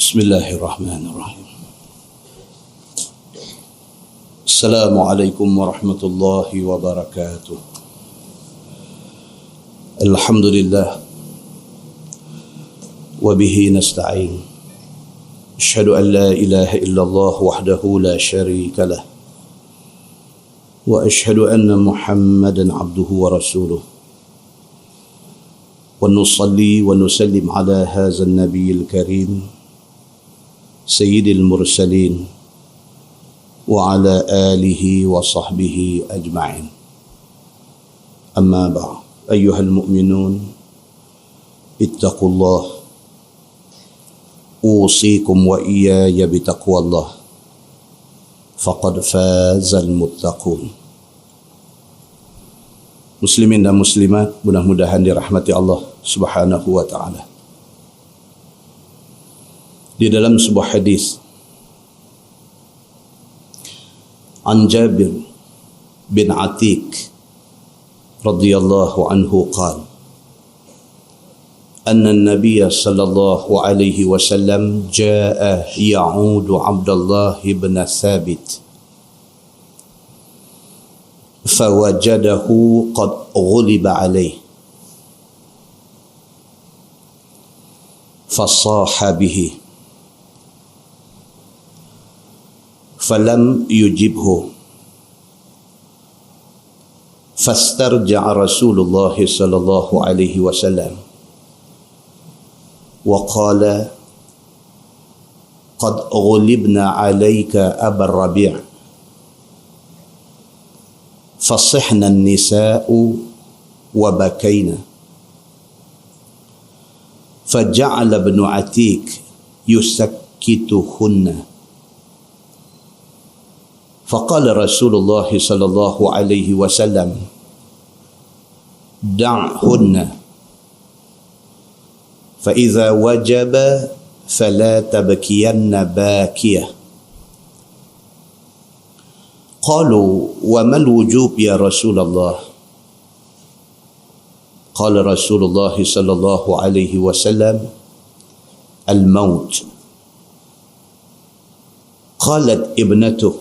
Bismillahirrahmanirrahim. Assalamualaikum warahmatullahi wabarakatuh. Alhamdulillah wa bihi nasta'in. Asyhadu an la ilaha illallah wahdahu la syarika lah. Wa asyhadu anna Muhammadan abduhu wa rasuluh. Wa nusalli wa nusallim ala hadzal nabiyil karim Sayyidil Mursalin wa ala alihi wa sahbihi ajma'in. Amma ba'd. Ayyuhal mu'minun ittaqullah. Usikum wa iyaya bitaqwallah. Faqad fazal muttaqun. Muslimin dan muslimat, mudah-mudahan dirahmati Allah Subhanahu wa ta'ala. Di dalam sebuah hadis an Jabir bin Atiq radhiyallahu anhu qala anna an-nabiy sallallahu alaihi wasallam jaa ya'udu Abdullah ibn Thabit fawajadahu qad ghuliba alayhi fasaha bihi falam yujibhu fastarja'a Rasulullah sallallahu alaihi wasallam wa qala qad ghulibna alayka Aba Rabi' fasihna an-nisa'u wa bakayna faja'ala ibn Atiq yusakkituhunna. فقال رسول الله صلى الله عليه وسلم دعهن فإذا وجب فلا تبكين باكية. قالوا وما الوجوب يا رسول الله؟ قال رسول الله صلى الله عليه وسلم الموت. قالت ابنته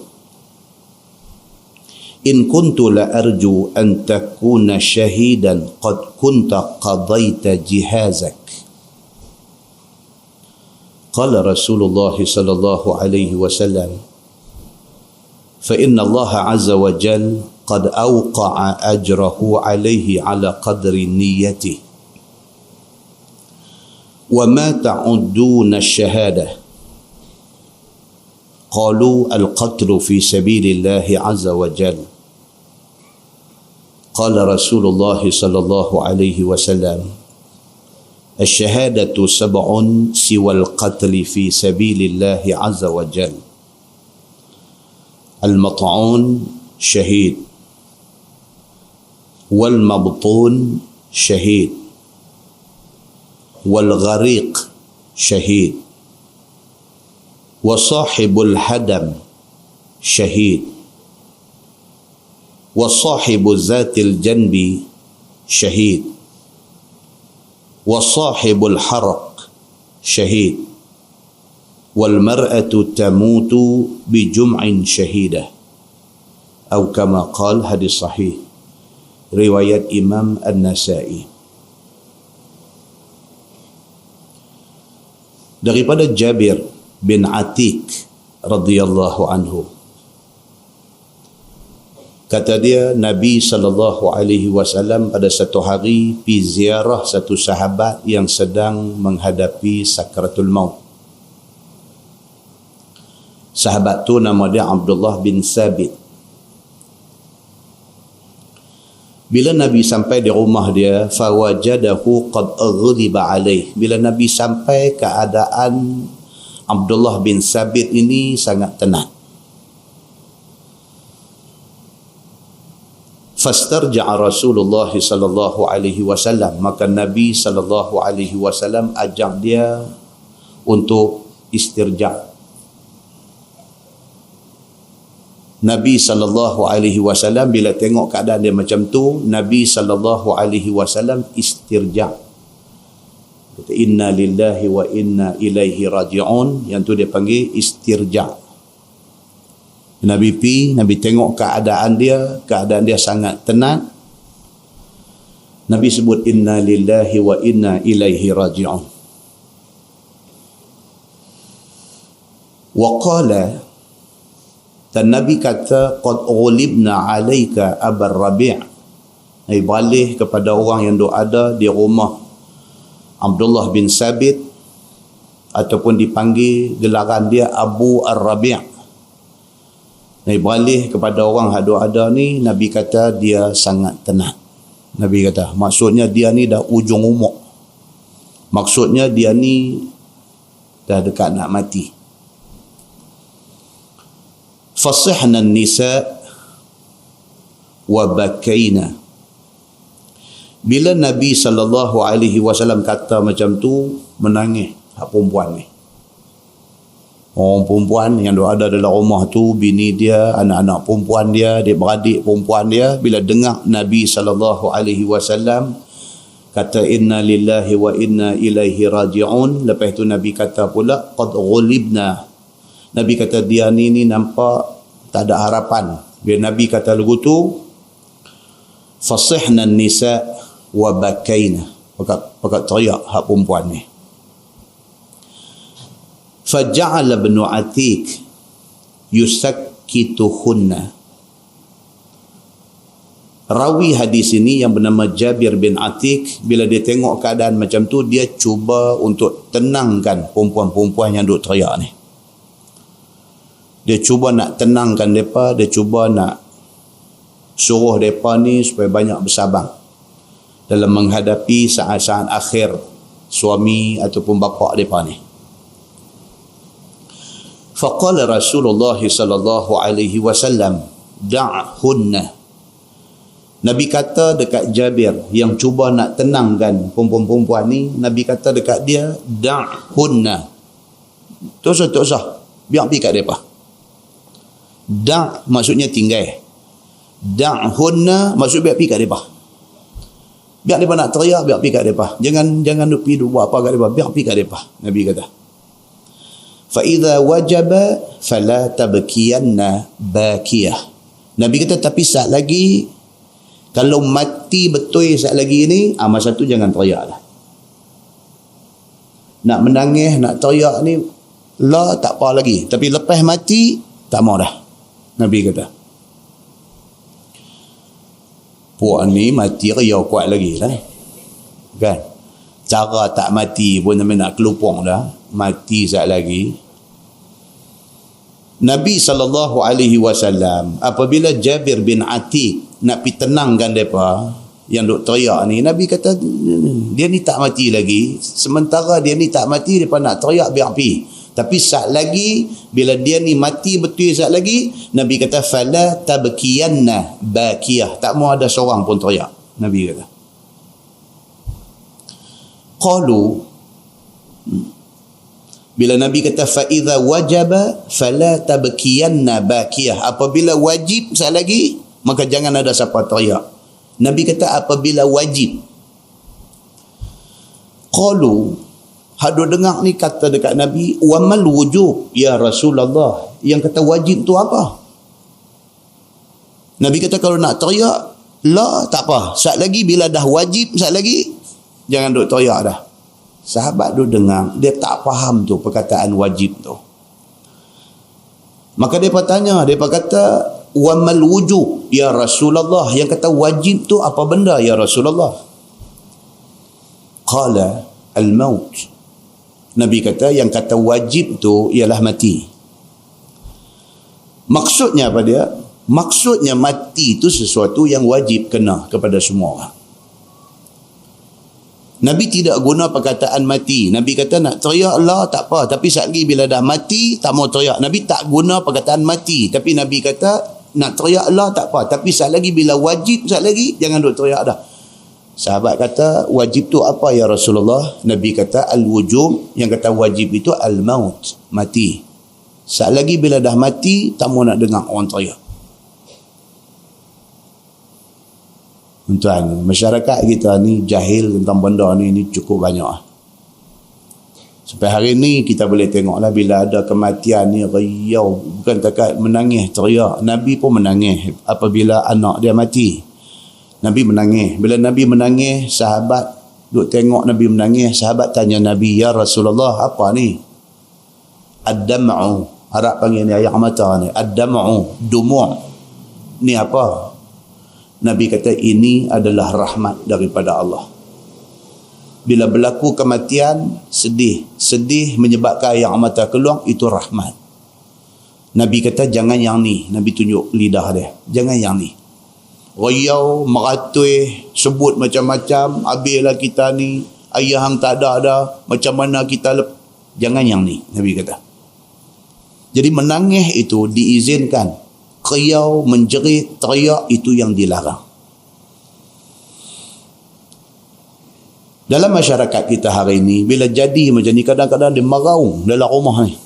إن كنت لأرجو أن تكون شهيدا قد كنت قضيت جهازك. قال رسول الله صلى الله عليه وسلم فإن الله عز وجل قد أوقع أجره عليه على قدر نيته. وما تعدون الشهادة؟ قالوا القتل في سبيل الله عز وجل. قال رسول الله صلى الله عليه وسلم الشهادة 7 سوى القتل في سبيل الله عز وجل. المطعون شهيد والمبطون شهيد والغريق شهيد وصاحب الهدم شهيد وصاحب ذات الجنب شهيد وصاحب الحرق شهيد والمرأة تموت بجمع شهيدة أو كما قال. hadis sahih riwayat Imam An-Nasa'i. Daripada Jabir bin Atiq radhiyallahu anhu, kata dia, Nabi SAW pada satu hari pergi ziarah satu sahabat yang sedang menghadapi sakratul maut. Sahabat tu nama dia Abdullah bin Thabit. Bila Nabi sampai di rumah dia, fawajadahu qad ghuliba alaih. Bila Nabi sampai, keadaan Abdullah bin Thabit ini sangat tenang. Fastarja'a Rasulullah sallallahu alaihi wasallam, maka Nabi sallallahu alaihi wasallam ajak dia untuk istirja'. Nabi sallallahu alaihi wasallam bila tengok keadaan dia macam tu, Nabi sallallahu alaihi wasallam istirja'. Kata inna lillahi wa inna ilaihi raji'un. Yang tu dia panggil istirja'. Nabi pi, Nabi tengok keadaan dia sangat tenang. Nabi sebut inna lillahi wa inna ilaihi raji'un. Wa qala, dan Nabi kata qad ghulibna alaika abar rabi'. Nabi balik kepada orang yang duk ada di rumah Abdullah bin Sabit, ataupun dipanggil gelaran dia Abu Ar-Rabi'. Nabi balik kepada orang yang duk ada ni, Nabi kata dia sangat tenang. Nabi kata maksudnya dia ni dah ujung umur, maksudnya dia ni dah dekat nak mati. Fasihna nisa wa bakaina. Bila Nabi SAW kata macam tu, menangis hak perempuan ni. Orang perempuan yang ada dalam rumah tu, bini dia, anak-anak perempuan dia, adik-beradik perempuan dia, bila dengar Nabi SAW kata inna lillahi wa inna ilaihi raji'un, lepas tu Nabi kata pula qad ghulibna. Nabi kata dia ni nampak tak ada harapan. Bila Nabi kata lagu tu, fasihna nisa wa bakaina, pakat teriak hak perempuan ni. Faja'ala ibn Atiq yusakkituhunna. Rawi hadis ini yang bernama Jabir bin Atiq, bila dia tengok keadaan macam tu, dia cuba untuk tenangkan perempuan-perempuan yang duk teriak ni. Dia cuba nak tenangkan mereka, dia cuba nak suruh mereka ni supaya banyak bersabar dalam menghadapi saat-saat akhir suami ataupun bapa mereka ni. Faqala Rasulullah sallallahu alaihi wasallam da'hunna. Nabi kata dekat Jabir yang cuba nak tenangkan perempuan-perempuan ni, Nabi kata dekat dia da'hunna. Tak usah, biar pergi kat mereka. Da' maksudnya tinggal. Da'hunna maksud biar pergi kat mereka. Biar mereka nak teriak, biar pergi kat mereka. Jangan duk pergi buat apa kat mereka, biar pergi kat mereka. Nabi kata. Fa idza wajaba fala tabkiyanna bakiyah. Nabi kata tapi saat lagi kalau mati betul saat lagi ni, masa tu jangan teriak lah. Nak menangis, nak teriak ni lah tak apa lagi, tapi lepas mati tak mau dah. Nabi kata puak ni mati riau kuat lagi lah kan. Cara tak mati pun nampak nak kelupung dah, mati saat lagi. Nabi SAW apabila Jabir bin Atiq nak pergi tenangkan mereka yang duk teriak ni, Nabi kata dia ni tak mati lagi, sementara dia ni tak mati, mereka nak teriak biar pergi. Tapi saat lagi bila dia ni mati betul saat lagi, Nabi kata fala tabkiyanna bakiyah, tak mau ada seorang pun teriak. Nabi kata qalu, bila Nabi kata fa idza wajaba fala tabkiyanna bakiyah, apabila wajib saat lagi maka jangan ada siapa teriak. Nabi kata apabila wajib. Qalu, hadu dengar ni kata dekat Nabi, wa mal wujub ya Rasulullah, yang kata wajib tu apa? Nabi kata kalau nak teriak lah tak apa, saat lagi bila dah wajib saat lagi jangan duk teriak dah. Sahabat duk dengar, dia tak faham tu perkataan wajib tu. Maka dia tanya, dia kata wa mal wujub ya Rasulullah, yang kata wajib tu apa benda ya Rasulullah? Qala al maut. Nabi kata yang kata wajib tu ialah mati. Maksudnya apa dia? Maksudnya mati itu sesuatu yang wajib kena kepada semua orang. Nabi tidak guna perkataan mati. Nabi kata nak teriak lah tak apa, tapi saat lagi bila dah mati tak mau teriak. Nabi tak guna perkataan mati, tapi Nabi kata nak teriak lah tak apa, tapi saat lagi bila wajib saat lagi jangan duk teriak dah. Sahabat kata wajib tu apa ya Rasulullah? Nabi kata al-wujub, yang kata wajib itu al-maut, mati. Saat lagi bila dah mati tak mau nak dengar orang teriak. Tuan, masyarakat kita ni jahil tentang benda ni cukup banyak. Sampai hari ni kita boleh tengoklah bila ada kematian ni riau, bukan takat menangis teriak. Nabi pun menangis apabila anak dia mati. Nabi menangis. Bila Nabi menangis, sahabat duk tengok Nabi menangis, sahabat tanya Nabi, "Ya Rasulullah, apa ni?" Ad-dam'u, Arab panggil ni air mata ni. Ad-dam'u, dumu'. Ni apa? Nabi kata ini adalah rahmat daripada Allah. Bila berlaku kematian, sedih menyebabkan air mata keluar, itu rahmat. Nabi kata jangan yang ni. Nabi tunjuk lidah dia. Jangan yang ni. Riau, meratui, sebut macam-macam, habislah kita ni, ayah hang tak ada dah, macam mana kita jangan yang ni, Nabi kata. Jadi menangis itu diizinkan. Riau, menjerit, teriak, itu yang dilarang. Dalam masyarakat kita hari ini, bila jadi macam ni, kadang-kadang dia meraung dalam rumah ni.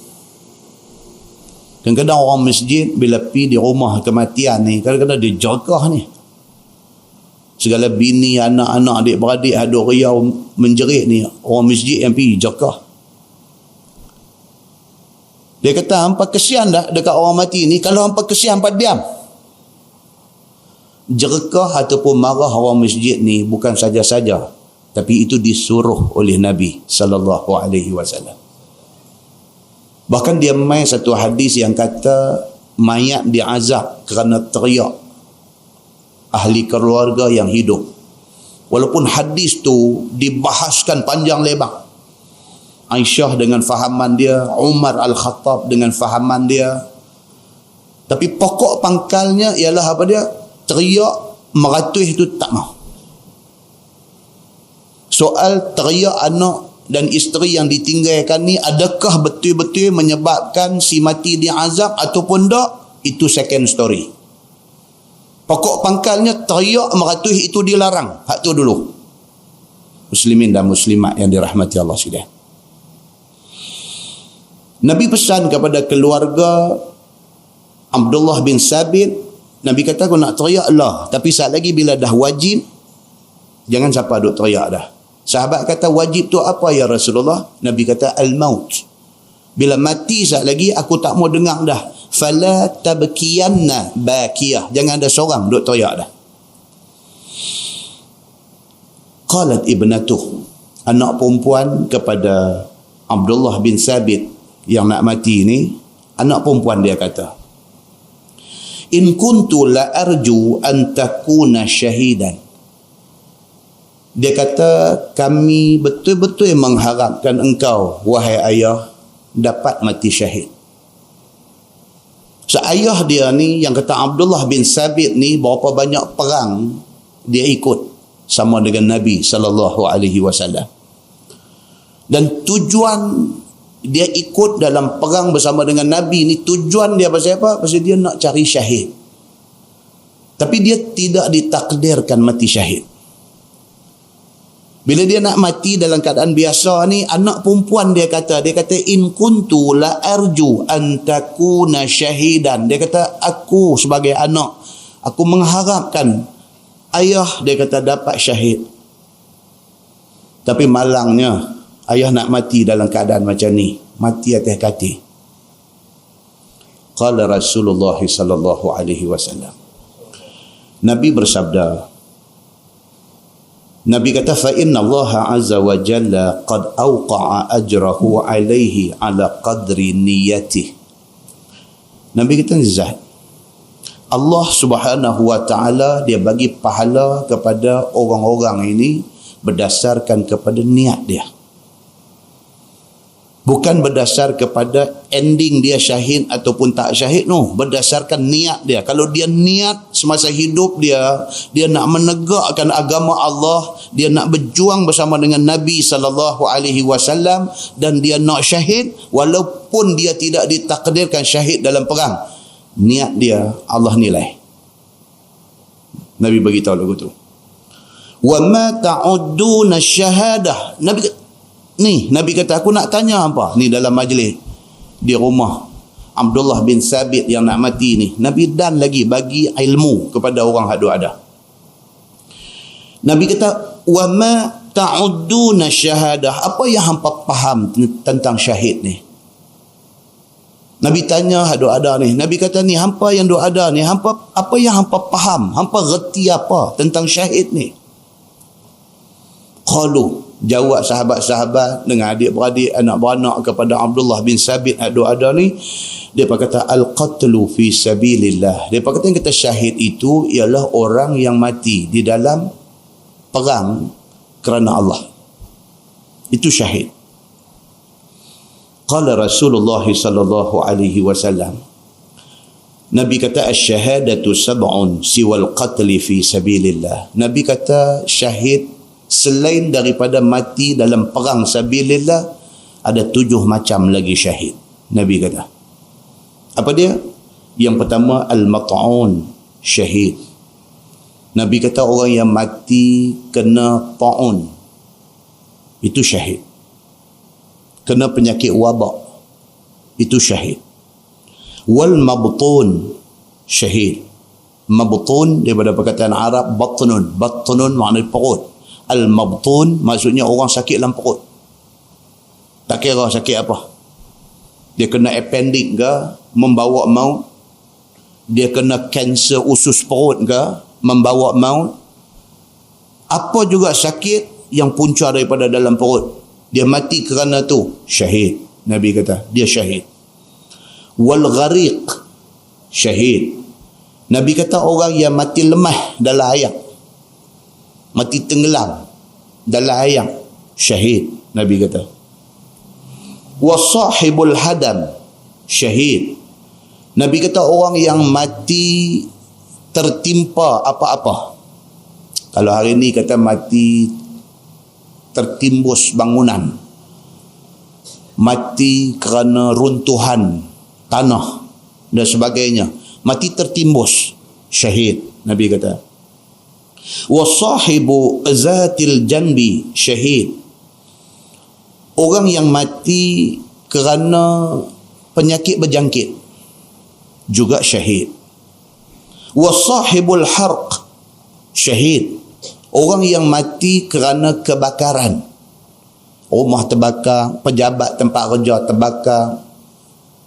Kadang-kadang orang masjid, bila pergi di rumah kematian ni, kadang-kadang dia jerkah ni. Segala bini, anak-anak, adik-beradik, ada riau, menjerit ni, orang masjid yang pergi jerkah. Dia kata, hampa kesian dah dekat orang mati ni, kalau hampa kesian, hampa diam. Jerkah ataupun marah orang masjid ni bukan saja-saja, tapi itu disuruh oleh Nabi SAW. Bahkan dia main satu hadis yang kata mayat diazab kerana teriak ahli keluarga yang hidup. Walaupun hadis tu dibahaskan panjang lebar. Aisyah dengan fahaman dia, Umar Al-Khattab dengan fahaman dia. Tapi pokok pangkalnya ialah apa dia? Teriak, meratuih itu tak mau. Soal teriak anak dan isteri yang ditinggalkan ni, adakah betul-betul menyebabkan si mati diazab ataupun tak? Itu second story. Pokok pangkalnya teriak meratuih itu dilarang. Hak tu dulu. Muslimin dan muslimat yang dirahmati Allah sekalian. Nabi pesan kepada keluarga Abdullah bin Sabit, Nabi kata aku nak teriak lah, tapi saat lagi bila dah wajib, jangan siapa duk teriak dah. Sahabat kata wajib tu apa ya Rasulullah? Nabi kata al-maut. Bila mati saat lagi aku tak mau dengar dah. Fala tabkiyanna bakiyah. Jangan ada seorang duk teriak dah. Qalat ibnatuh, anak perempuan kepada Abdullah bin Sabit yang nak mati ni, anak perempuan dia kata, in kuntu la arju an takuna syahidan. Dia kata, kami betul-betul mengharapkan engkau, wahai ayah, dapat mati syahid. So, ayah dia ni, yang kata Abdullah bin Sabit ni, berapa banyak perang dia ikut sama dengan Nabi SAW. Dan tujuan dia ikut dalam perang bersama dengan Nabi ni, tujuan dia pasal apa? Pasal dia nak cari syahid. Tapi dia tidak ditakdirkan mati syahid. Bila dia nak mati dalam keadaan biasa ni, anak perempuan dia kata in kuntu la arju an takuna syahidan. Dia kata aku sebagai anak, aku mengharapkan ayah, dia kata, dapat syahid. Tapi malangnya ayah nak mati dalam keadaan macam ni, mati atas kaki. Qala Rasulullah sallallahu alaihi wasallam. Nabi bersabda, Nabi kata, fa inna Allah azza wa jalla qad awqa'a ajrahu alaihi ala qadri niyatih. Nabi kata, zat Allah subhanahu wa ta'ala, dia bagi pahala kepada orang-orang ini berdasarkan kepada niat dia. Bukan berdasar kepada ending dia syahid ataupun tak syahid, no. Berdasarkan niat dia. Kalau dia niat semasa hidup dia nak menegakkan agama Allah, dia nak berjuang bersama dengan Nabi SAW, dan dia nak syahid, walaupun dia tidak ditakdirkan syahid dalam perang, niat dia Allah nilai. Nabi bagi tahu lagu tu. Wa ma ta'udduna syahadah. Nabi kata, aku nak tanya apa? Ni dalam majlis di rumah Abdullah bin Sabit yang nak mati ni. Nabi dan lagi bagi ilmu kepada orang hadu ada. Nabi kata, wa ma ta'udduna syahadah. Apa yang hampa faham tentang syahid ni? Nabi tanya, duk ada ni. Nabi kata ni, hampa yang duk ada ni, hampa apa yang hampa faham? Hampa reti apa tentang syahid ni? Qalu, jawab sahabat-sahabat dengan adik-beradik, anak-beranak kepada Abdullah bin Sabit duk ada ni. Dia kata al-qatlu fi sabilillah. Dia kata yang kata syahid itu ialah orang yang mati di dalam perang kerana Allah. Itu syahid. Qala Rasulullah sallallahu alaihi wasallam, Nabi kata asy-syahadatu sab'un siwal qatli fi sabilillah. Nabi kata syahid selain daripada mati dalam perang sabilillah, ada 7 macam lagi syahid. Nabi kata. Apa dia? Yang pertama al-mat'un, syahid. Nabi kata orang yang mati kena ta'un, itu syahid. Kena penyakit wabak, itu syahid. Wal mabtun, syahid. Mabtun daripada perkataan Arab batnun. Batnun maknanya perut. Al mabtun maksudnya orang sakit dalam perut. Tak kira sakit apa. Dia kena appendix ke, membawa maut. Dia kena kanser usus perut ke, membawa maut. Apa juga sakit yang punca daripada dalam perut, dia mati kerana tu, syahid. Nabi kata dia syahid. Wal ghariq, syahid. Nabi kata orang yang mati lemah dalam air, mati tenggelam dalam air, syahid. Nabi kata. Wasahibul hadam, syahid. Nabi kata orang yang mati tertimpa apa-apa. Kalau hari ni kata mati tertimbus bangunan, mati kerana runtuhan tanah dan sebagainya, mati tertimbus, syahid. Nabi kata. Wasahibu zatil janbi, syahid. Orang yang mati kerana penyakit berjangkit, juga syahid. Wasahibul harq, syahid. Orang yang mati kerana kebakaran, rumah terbakar, pejabat tempat kerja terbakar,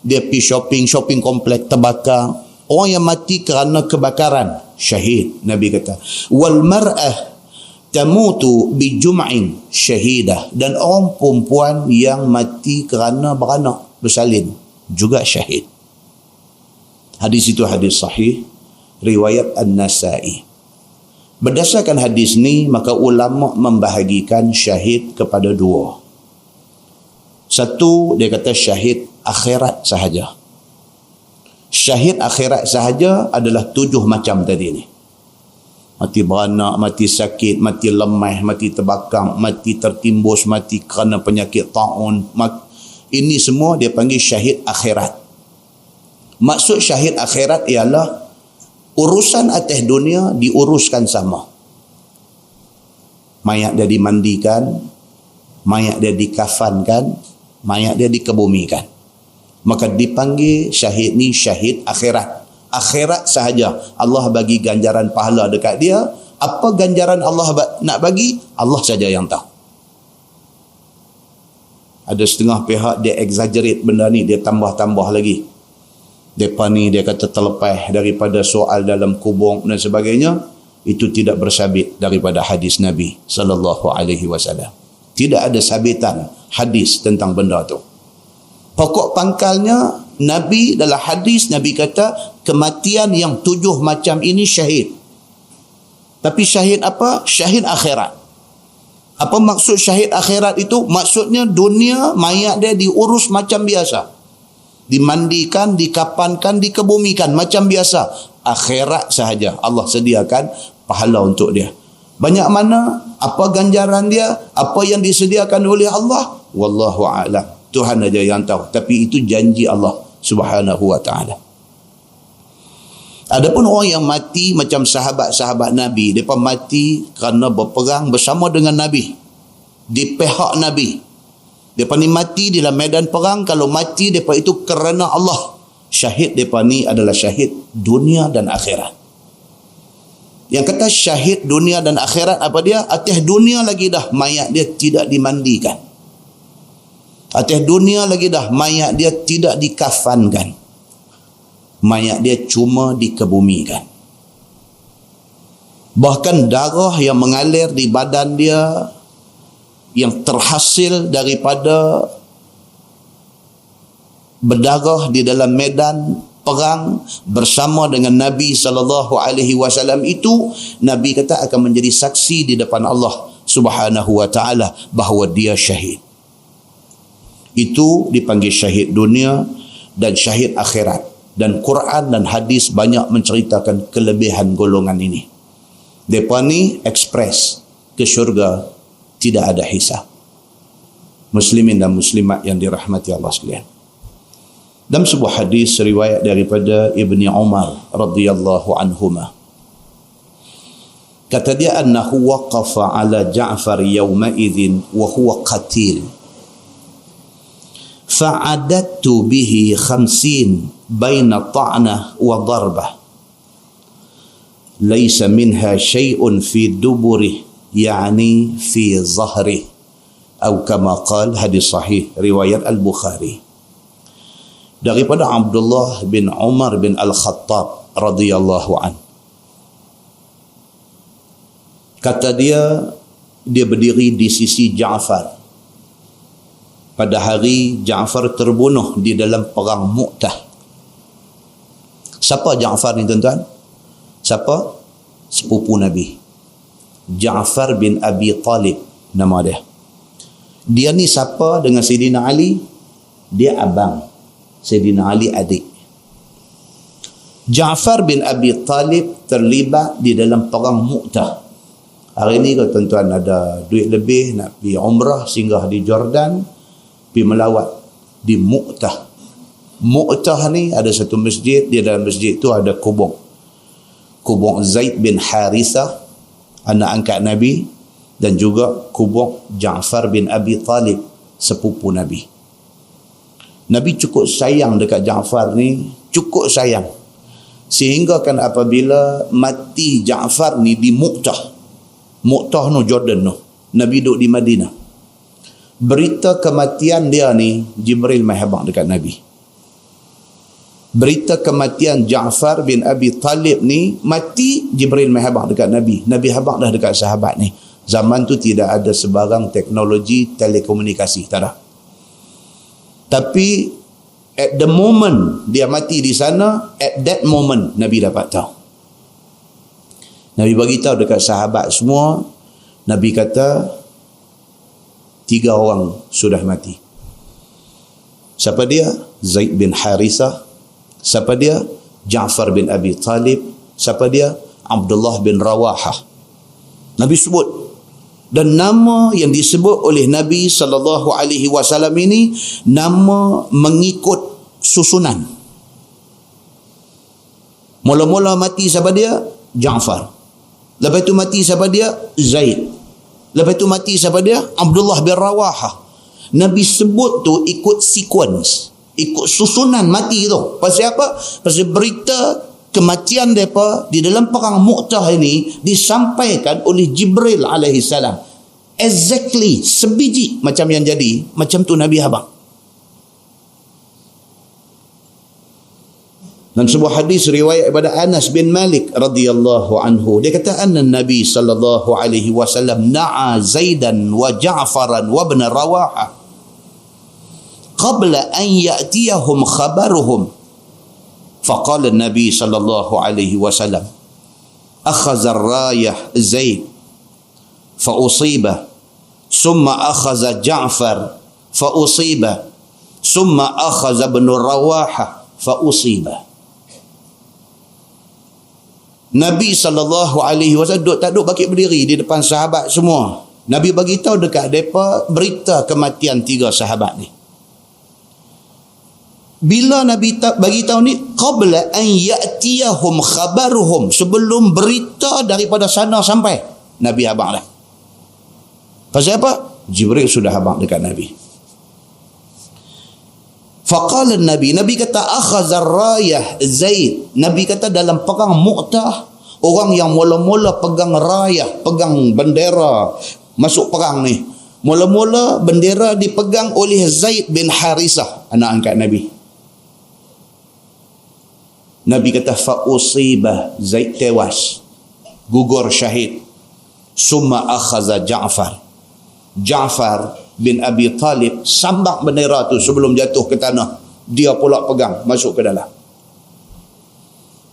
dia pergi shopping komplek terbakar. Orang yang mati kerana kebakaran, syahid. Nabi kata. Wal mar'ah tamutu bi jum'in, syahidah. Dan orang perempuan yang mati kerana beranak, bersalin, juga syahid. Hadis itu hadis sahih, riwayat An-Nasa'i. Berdasarkan hadis ni, maka ulama membahagikan syahid kepada 2. Satu, dia kata syahid akhirat sahaja. Syahid akhirat sahaja adalah 7 macam tadi ni. Mati beranak, mati sakit, mati lemah, mati terbakar, mati tertimbus, mati kerana penyakit ta'un. Ini semua dia panggil syahid akhirat. Maksud syahid akhirat ialah urusan atas dunia diuruskan sama. Mayat dia dimandikan, mayat dia dikafankan, mayat dia dikebumikan. Maka dipanggil syahid ni syahid akhirat. Akhirat sahaja Allah bagi ganjaran pahala dekat dia. Apa ganjaran Allah nak bagi, Allah saja yang tahu. Ada setengah pihak dia exaggerate benda ni, dia tambah-tambah lagi. Depa ni dia kata terlepas daripada soal dalam kubur dan sebagainya. Itu tidak bersabit daripada hadis Nabi sallallahu alaihi wasallam. Tidak ada sabitan hadis tentang benda tu. Pokok pangkalnya, Nabi dalam hadis, Nabi kata kematian yang 7 macam ini syahid. Tapi syahid apa? Syahid akhirat. Apa maksud syahid akhirat itu? Maksudnya dunia mayat dia diurus macam biasa. Dimandikan, dikapankan, dikebumikan macam biasa. Akhirat sahaja Allah sediakan pahala untuk dia. Banyak mana, apa ganjaran dia, apa yang disediakan oleh Allah, wallahu a'lam. Tuhan aja yang tahu. Tapi itu janji Allah Subhanahu wa ta'ala. Adapun orang yang mati macam sahabat-sahabat Nabi, mereka mati kerana berperang bersama dengan Nabi, di pihak Nabi. Mereka ni mati dalam medan perang. Kalau mati mereka itu kerana Allah. Syahid mereka ni adalah syahid dunia dan akhirat. Yang kata syahid dunia dan akhirat apa dia? Atas dunia lagi dah mayat dia tidak dimandikan. Atas dunia lagi dah mayat dia tidak dikafankan. Mayat dia cuma dikebumikan. Bahkan darah yang mengalir di badan dia yang terhasil daripada berdarah di dalam medan perang bersama dengan Nabi SAW itu, Nabi kata akan menjadi saksi di depan Allah Subhanahu wa taala bahawa dia syahid. Itu dipanggil syahid dunia dan syahid akhirat. Dan Quran dan hadis banyak menceritakan kelebihan golongan ini. Mereka ni ekspres ke syurga, tidak ada hisab. Muslimin dan muslimat yang dirahmati Allah sekalian. Dalam sebuah hadis riwayat daripada Ibni Umar radhiyallahu anhuma, kata dia annahu waqafa ala Ja'far yawma idzin wa huwa qatil fa'adattu bihi 50 baina ta'nah wa darbah laysa minha syai'un fi duburih yani fi zahrih atau kama qala, hadis sahih riwayat Al-Bukhari. Daripada Abdullah bin Umar bin Al-Khattab radhiyallahu an. Kata dia berdiri di sisi Ja'far pada hari Ja'far terbunuh di dalam perang Mu'tah. Siapa Ja'far ni tuan-tuan? Siapa? Sepupu Nabi. Ja'far bin Abi Talib nama dia. Dia ni siapa dengan Sayyidina Ali? Dia abang. Sayyidina Ali adik. Ja'far bin Abi Talib terlibat di dalam perang Mu'tah. Hari ni kalau tuan-tuan ada duit lebih nak pergi umrah, singgah di Jordan, pergi melawat di Mu'tah. Mu'tah ni ada satu masjid, di dalam masjid tu ada kubur Zaid bin Harithah, anak angkat Nabi, dan juga kubur Ja'far bin Abi Talib, sepupu Nabi. Nabi cukup sayang dekat Ja'far ni, cukup sayang. Sehingga kan apabila mati Ja'far ni di Mu'tah no Jordan no, Nabi duduk di Madinah. Berita kematian dia ni, Jibril mai habaq dekat Nabi. Berita kematian Ja'far bin Abi Talib ni mati, Jibril mai habaq dekat Nabi. Nabi habaq dah dekat sahabat ni. Zaman tu tidak ada sebarang teknologi telekomunikasi, tak ada. Tapi at the moment dia mati di sana, at that moment Nabi dapat tahu. Nabi bagi tahu dekat sahabat semua. Nabi kata 3 orang sudah mati. Siapa dia? Zaid bin Harithah. Siapa dia? Ja'far bin Abi Talib. Siapa dia? Abdullah bin Rawahah. Nabi sebut. Dan nama yang disebut oleh Nabi SAW ini nama mengikut susunan. Mula-mula mati siapa dia? Ja'far. Lepas itu mati siapa dia? Zaid. Lepas itu mati siapa dia? Abdullah bin Rawahah. Nabi sebut tu ikut sequence, ikut susunan mati tu. Pasal apa? Pasal berita kematian mereka di dalam perang Mu'tah ini disampaikan oleh Jibril alaihissalam. Exactly, sebiji macam yang jadi, macam tu Nabi habaq. Dan sebuah hadis riwayat daripada Anas bin Malik radhiyallahu anhu, dia kata anna Nabi sallallahu alaihi wasallam na'a Zaidan wa Ja'faran wa ibn Rawahah qabla an ya'tiyahum khabaruhum. Faqala Nabi sallallahu alaihi wasallam akhadha ar-rayah Zaid fa usiba summa akhadha Ja'far fa usiba summa akhadha ibn Rawahah fa usiba. Nabi SAW tak duduk bakit berdiri di depan sahabat semua. Nabi bagi tahu dekat mereka berita kematian 3 sahabat ni. Bila Nabi bagi tahu ni, qabla an ya'tiyahum khabaruhum, sebelum berita daripada sana sampai, Nabi habaq dah. Pasal apa? Jibril sudah habaq dekat Nabi. Faqala Nabi kata akhazar rayah Zaid. Nabi kata dalam perang Mu'tah, Orang yang mula-mula pegang rayah, pegang bendera masuk perang ni, mula-mula bendera dipegang oleh Zaid bin Harisah, anak angkat Nabi. Nabi kata fa'usibah, Zaid tewas, gugur syahid. Summa akhaza Ja'far bin Abi Talib sambak bendera tu sebelum jatuh ke tanah, dia pula pegang masuk ke dalam.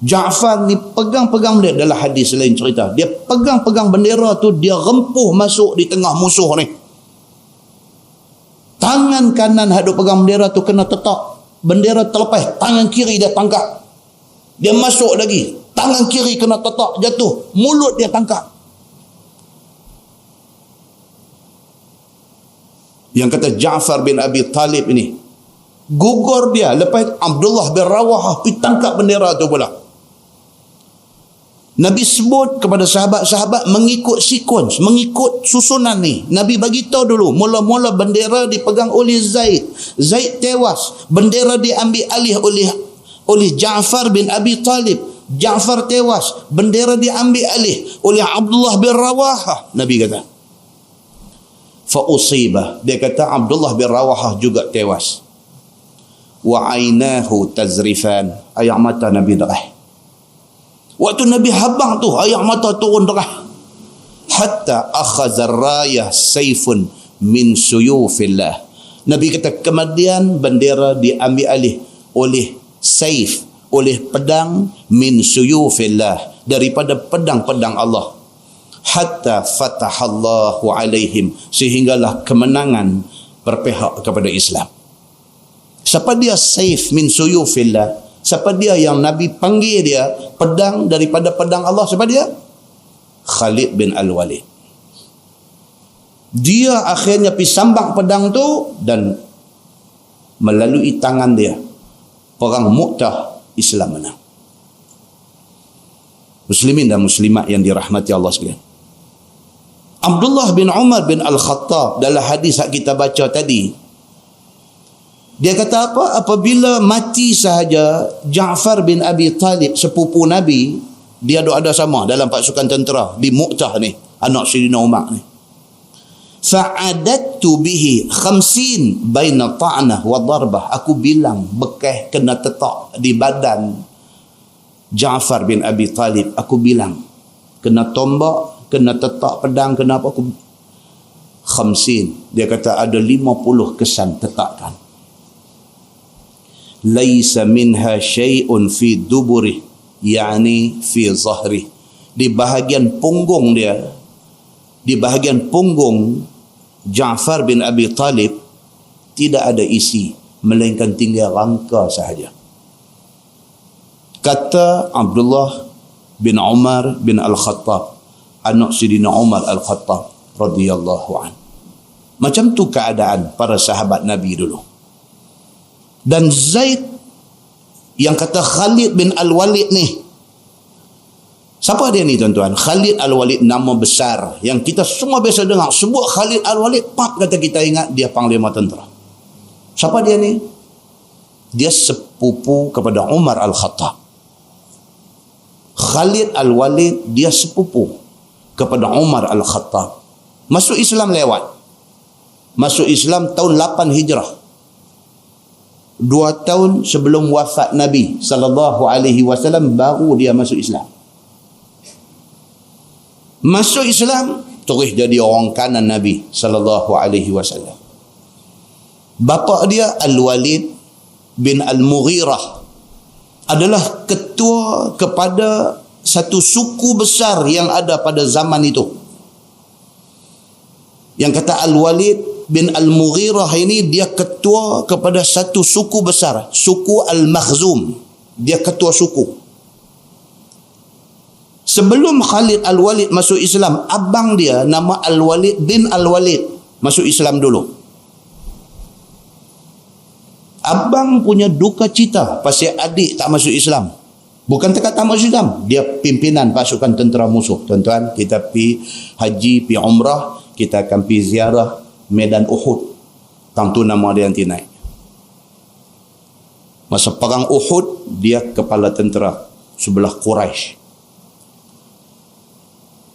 Ja'far ni pegang-pegang dia, dalam hadis lain cerita, dia pegang-pegang bendera tu, dia rempuh masuk di tengah musuh ni. Tangan kanan hadap pegang bendera tu kena tetak, bendera terlepas, tangan kiri dia tangkap, dia masuk lagi, tangan kiri kena tetak, jatuh, mulut dia tangkap. Yang kata Ja'far bin Abi Talib ini, gugur dia, lepas Abdullah bin Rawahah pergi tangkap bendera tu pula. Nabi sebut kepada sahabat-sahabat mengikut sequence, mengikut susunan ni. Nabi bagi tahu dulu, mula-mula bendera dipegang oleh Zaid. Zaid tewas, bendera diambil alih oleh Ja'far bin Abi Talib. Ja'far tewas, bendera diambil alih oleh Abdullah bin Rawahah. Nabi kata fa'usibah, dia kata Abdullah bin Rawahah juga tewas. Wa ainahu tazrifan, air mata Nabi derah. Waktu Nabi habang tu, air mata turun derah. Hatta akhazar rayah sayfun min suyufillah. Nabi kata kemudian bendera diambil alih oleh saif, oleh pedang, min suyufillah, daripada pedang-pedang Allah. Hatta fatahallahu alaihim, sehinggalah kemenangan berpihak kepada Islam. Siapa dia saif min suyufillah? Siapa dia yang Nabi panggil dia pedang daripada pedang Allah? Siapa dia? Khalid bin Al-Walid. Dia akhirnya pergi sambang pedang tu, dan melalui tangan dia perang Mu'tah, Islam menang. Muslimin dan muslimat yang dirahmati Allah sekalian, Abdullah bin Umar bin Al-Khattab dalam hadis yang kita baca tadi, dia kata apa? Apabila mati sahaja Ja'far bin Abi Talib, sepupu Nabi, dia ada sama dalam pasukan tentera di Mu'tah ni, anak Sayyidina Umar ni. Fa'adattu bihi 50 baina ta'nah wa darbah. Aku bilang bekas kena tetak di badan Ja'far bin Abi Talib. Aku bilang kena tombak, kena tetak pedang, kena apa, aku 50. Dia kata ada 50 kesan tetakkan. Laisa minha syai'un fi duburi, yani fi zahri. Di bahagian punggung dia, di bahagian punggung Ja'far bin Abi Talib tidak ada isi, melainkan tinggal rangka sahaja. Kata Abdullah bin Umar bin Al-Khattab, anak Sayyidina Umar Al-Khattab radhiyallahu an. Macam tu keadaan para sahabat Nabi dulu. Dan Zaid yang kata Khalid bin Al-Walid ni, siapa dia ni tuan-tuan? Khalid Al-Walid, nama besar yang kita semua biasa dengar. Sebut Khalid Al-Walid, pak kata kita ingat dia panglima tentera. Siapa dia ni? Dia sepupu kepada Umar Al-Khattab. Khalid Al-Walid dia sepupu kepada Umar Al-Khattab. Masuk Islam lewat. Masuk Islam tahun 8 Hijrah. 2 tahun sebelum wafat Nabi SAW baru dia masuk Islam. Masuk Islam terus jadi orang kanan Nabi SAW. Bapa dia Al-Walid bin Al-Mughirah adalah ketua kepada satu suku besar yang ada pada zaman itu. Yang kata Al-Walid bin Al-Mughirah ini, dia ketua kepada satu suku besar, suku Al-Makhzum. Dia ketua suku. Sebelum Khalid Al-Walid masuk Islam, abang dia nama Al-Walid bin Al-Walid masuk Islam dulu. Abang punya duka cita pasal adik tak masuk Islam. Bukan tak masuk Islam, dia pimpinan pasukan tentera musuh. Tuan-tuan, kita pergi haji, pergi umrah, kita akan pergi ziarah Medan Uhud. Tang tu nama dia nanti naik. Masa perang Uhud, dia kepala tentera sebelah Quraisy.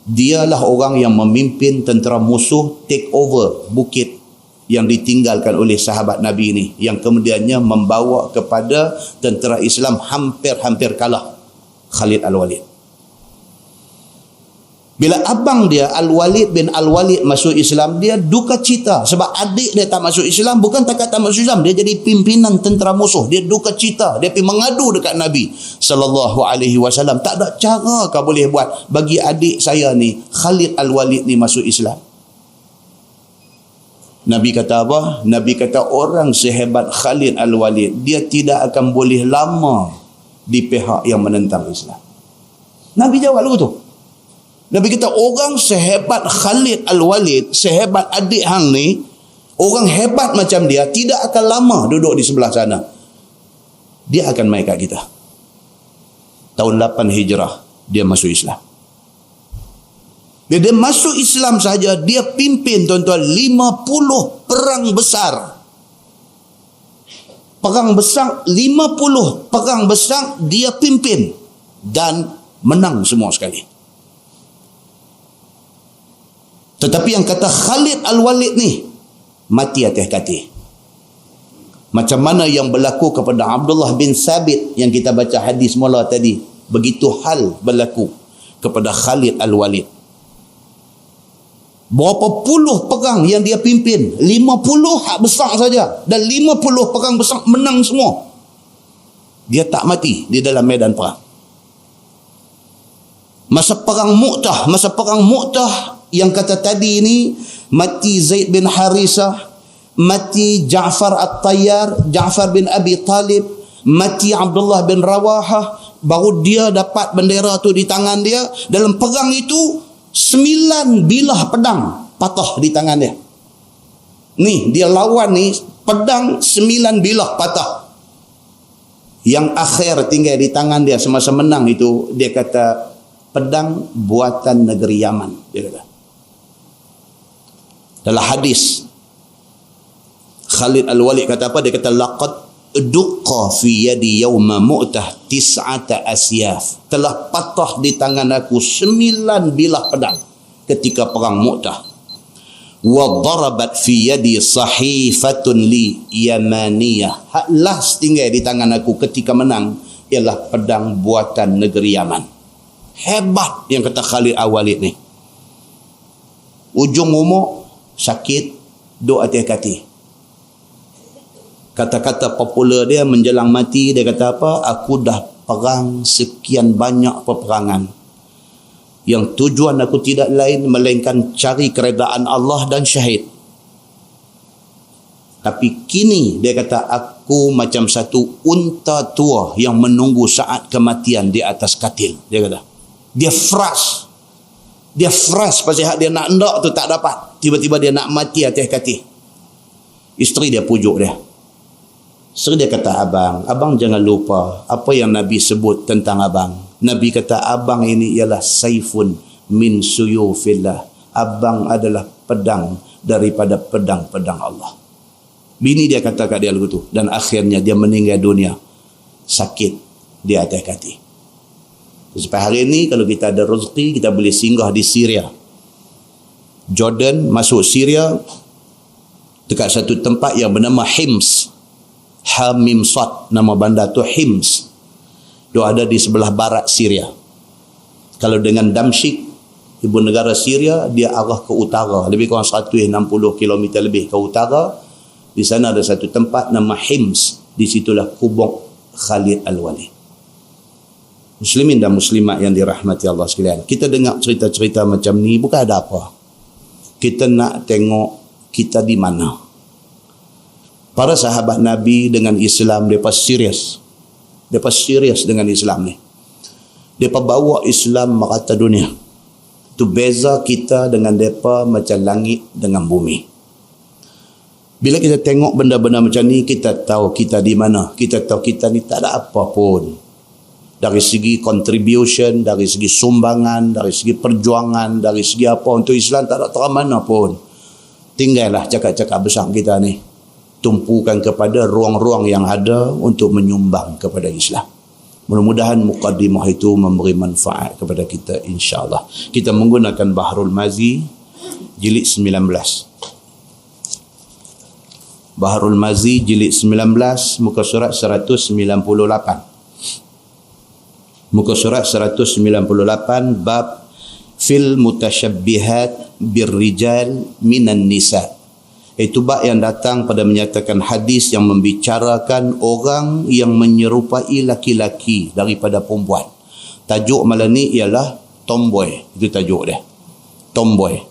Dialah orang yang memimpin tentera musuh take over bukit yang ditinggalkan oleh sahabat Nabi ini, yang kemudiannya membawa kepada tentera Islam hampir-hampir kalah Khalid Al-Walid. Bila abang dia Al-Walid bin Al-Walid masuk Islam, dia duka cita sebab adik dia tak masuk Islam. Bukan takat tak masuk Islam, dia jadi pimpinan tentera musuh. Dia duka cita, dia pergi mengadu dekat Nabi sallallahu alaihi wasallam. Tak ada cara kau boleh buat bagi adik saya ni Khalid Al-Walid ni masuk Islam. Nabi kata apa? Nabi kata orang sehebat Khalid Al-Walid, dia tidak akan boleh lama di pihak yang menentang Islam. Nabi jawab lagu tu. Nabi kata orang sehebat Khalid Al-Walid, sehebat adik hang ni, orang hebat macam dia tidak akan lama duduk di sebelah sana. Dia akan mai kat kita. Tahun 8 Hijrah dia masuk Islam. Dia masuk Islam saja, dia pimpin tuan-tuan 50 perang besar. Perang besar, 50 perang besar dia pimpin dan menang semua sekali. Tetapi yang kata Khalid Al-Walid ni mati atas kaki. Macam mana yang berlaku kepada Abdullah bin Sabit yang kita baca hadis mula tadi, begitu hal berlaku kepada Khalid Al-Walid. Berapa puluh perang yang dia pimpin, 50 hak besar saja, dan 50 perang besar menang semua. Dia tak mati di dalam medan perang. Masa perang Mu'tah yang kata tadi ini, mati Zaid bin Harisah, mati Ja'far At-Tayyar, Ja'far bin Abi Talib, mati Abdullah bin Rawahah, baru dia dapat bendera tu di tangan dia. Dalam perang itu 9 bilah pedang patah di tangan dia. Ni dia lawan ni, pedang 9 bilah patah. Yang akhir tinggal di tangan dia semasa menang itu, dia kata pedang buatan negeri Yaman, dia kata. Dalam hadis Khalid Al-Walid kata apa? Dia kata laqad duqqa fi yadi yawma Mu'tah 9 asyaf. Telah patah di tangan aku 9 bilah pedang ketika perang Mu'tah. Wa darabat fi yadi sahifatun li yamaniyah. Hak last tinggal di tangan aku ketika menang ialah pedang buatan negeri Yaman. Hebat yang kata Khalid Al-Walid ni. Ujung umur sakit, duk atas kaki. Kata-kata popular dia menjelang mati, dia kata apa? Aku dah perang sekian banyak peperangan yang tujuan aku tidak lain melainkan cari keredaan Allah dan syahid. Tapi kini dia kata aku macam satu unta tua yang menunggu saat kematian di atas katil. Dia kata dia frust. Dia frust pasal hak dia nak hendak tu tak dapat. Tiba-tiba dia nak mati atas kaki. Isteri dia pujuk dia. Isteri dia kata, abang jangan lupa apa yang Nabi sebut tentang abang. Nabi kata abang ini ialah saifun min suyufillah. Abang adalah pedang daripada pedang-pedang Allah. Bini dia kata kat dia lagu tu. Dan akhirnya dia meninggal dunia sakit di atas kaki. Sampai hari ini kalau kita ada rezeki, kita boleh singgah di Syria. Jordan, masuk Syria dekat satu tempat yang bernama Hims. Hamim Sad, nama bandar tu Hims. Dia ada di sebelah barat Syria. Kalau dengan Damsyik, ibu negara Syria, dia arah ke utara, lebih kurang 160 km lebih ke utara. Di sana ada satu tempat nama Hims. Di situlah kubur Khalid Al-Walid. Muslimin dan muslimat yang dirahmati Allah sekalian, kita dengar cerita-cerita macam ni bukan ada apa. Kita nak tengok kita di mana. Para sahabat Nabi dengan Islam, mereka serius. Mereka serius dengan Islam ni. Mereka bawa Islam merata dunia. Itu beza kita dengan mereka macam langit dengan bumi. Bila kita tengok benda-benda macam ni, kita tahu kita di mana. Kita tahu kita ni tak ada apa pun. Dari segi contribution, dari segi sumbangan, dari segi perjuangan, dari segi apa untuk Islam tak ada terang mana pun. Tinggallah cakap-cakap besar kita ni. Tumpukan kepada ruang-ruang yang ada untuk menyumbang kepada Islam. Mudah-mudahan muqaddimah itu memberi manfaat kepada kita, insya-Allah. Kita menggunakan Bahrul Mazi jilid 19. Bahrul Mazi jilid 19 muka surat 198. Muka surat 198 bab fil mutasyabbihat birrijal minan nisa. Itu bab yang datang pada menyatakan hadis yang membicarakan orang yang menyerupai laki-laki daripada perempuan. Tajuk malam ni ialah tomboy. Itu tajuk dia. Tomboy.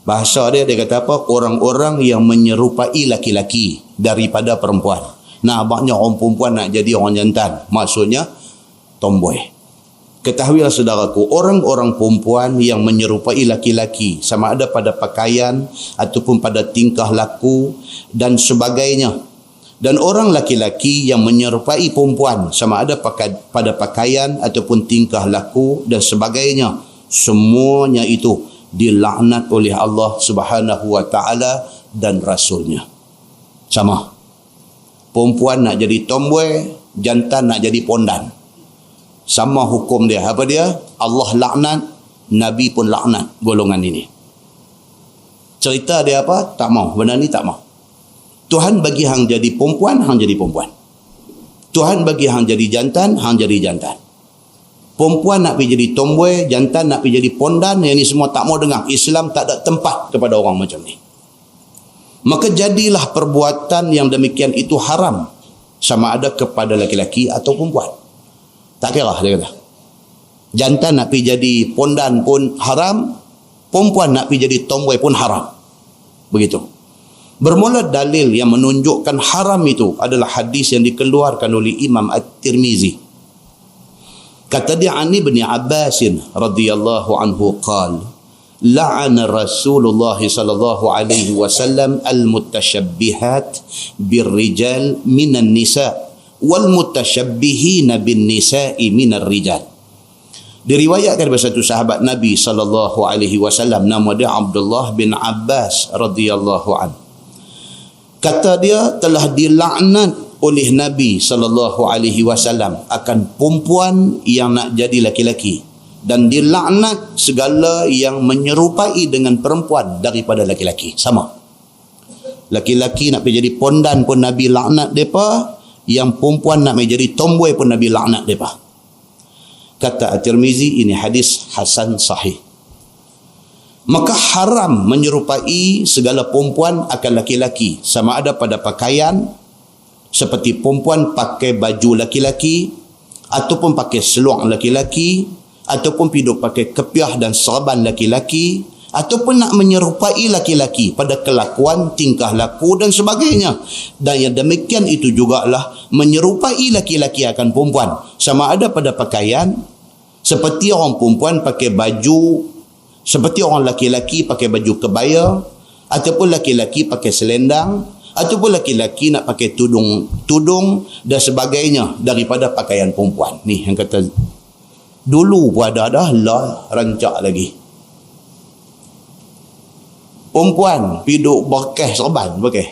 Bahasa dia kata apa? Orang-orang yang menyerupai laki-laki daripada perempuan. Nah, banyak orang perempuan nak jadi orang jantan. Maksudnya tomboy. Ketahuilah saudaraku, orang-orang perempuan yang menyerupai laki-laki, sama ada pada pakaian ataupun pada tingkah laku dan sebagainya. Dan orang laki-laki yang menyerupai perempuan, sama ada pada pakaian ataupun tingkah laku dan sebagainya. Semuanya itu dilaknat oleh Allah Subhanahu wa taala dan Rasulnya. Sama. Perempuan nak jadi tomboy, jantan nak jadi pondan. Sama hukum dia. Apa dia? Allah laknat, Nabi pun laknat golongan ini. Cerita dia apa? Tak mau. Benda ni tak mau. Tuhan bagi hang jadi perempuan, hang jadi perempuan. Tuhan bagi hang jadi jantan, hang jadi jantan. Perempuan nak pergi jadi tomboy, jantan nak pergi jadi pondan, yang ni semua tak mau dengar. Islam tak ada tempat kepada orang macam ni. Maka jadilah perbuatan yang demikian itu haram, sama ada kepada laki-laki atau perempuan. Tak kira dia kata. Jantan nak pergi jadi pondan pun haram, perempuan nak pergi jadi tomboy pun haram. Begitu. Bermula dalil yang menunjukkan haram itu adalah hadis yang dikeluarkan oleh Imam At-Tirmizi. Kata dia Ani bin Abbas radhiyallahu anhu qala la'ana Rasulullah sallallahu alaihi wasallam al-mutashabbihat birrijal minan nisa' wal mutasyabbihin bin nisa'i minar rijal. Diriwayatkan dari satu sahabat Nabi sallallahu alaihi wasallam, nama dia Abdullah bin Abbas radhiyallahu an. Kata dia telah dilaknat oleh Nabi sallallahu alaihi wasallam akan perempuan yang nak jadi laki-laki, dan dilaknat segala yang menyerupai dengan perempuan daripada laki-laki. Sama. Laki-laki nak pergi jadi pondan pun Nabi laknat depa, yang perempuan nak menjadi tomboy pun Nabi laknat mereka. Kata At-Tirmizi, ini hadis hasan sahih. Maka haram menyerupai segala perempuan akan laki-laki, sama ada pada pakaian, seperti perempuan pakai baju laki-laki, ataupun pakai seluar laki-laki, ataupun hidup pakai kepiah dan serban laki-laki, ataupun nak menyerupai laki-laki pada kelakuan, tingkah laku dan sebagainya. Dan yang demikian itu jugalah menyerupai laki-laki akan perempuan, sama ada pada pakaian, seperti orang perempuan pakai baju, seperti orang laki-laki pakai baju kebaya, ataupun laki-laki pakai selendang, ataupun laki-laki nak pakai tudung dan sebagainya daripada pakaian perempuan. Ni yang kata dulu pun ada lah, rancak lagi. Perempuan piduk pakai serban, pakai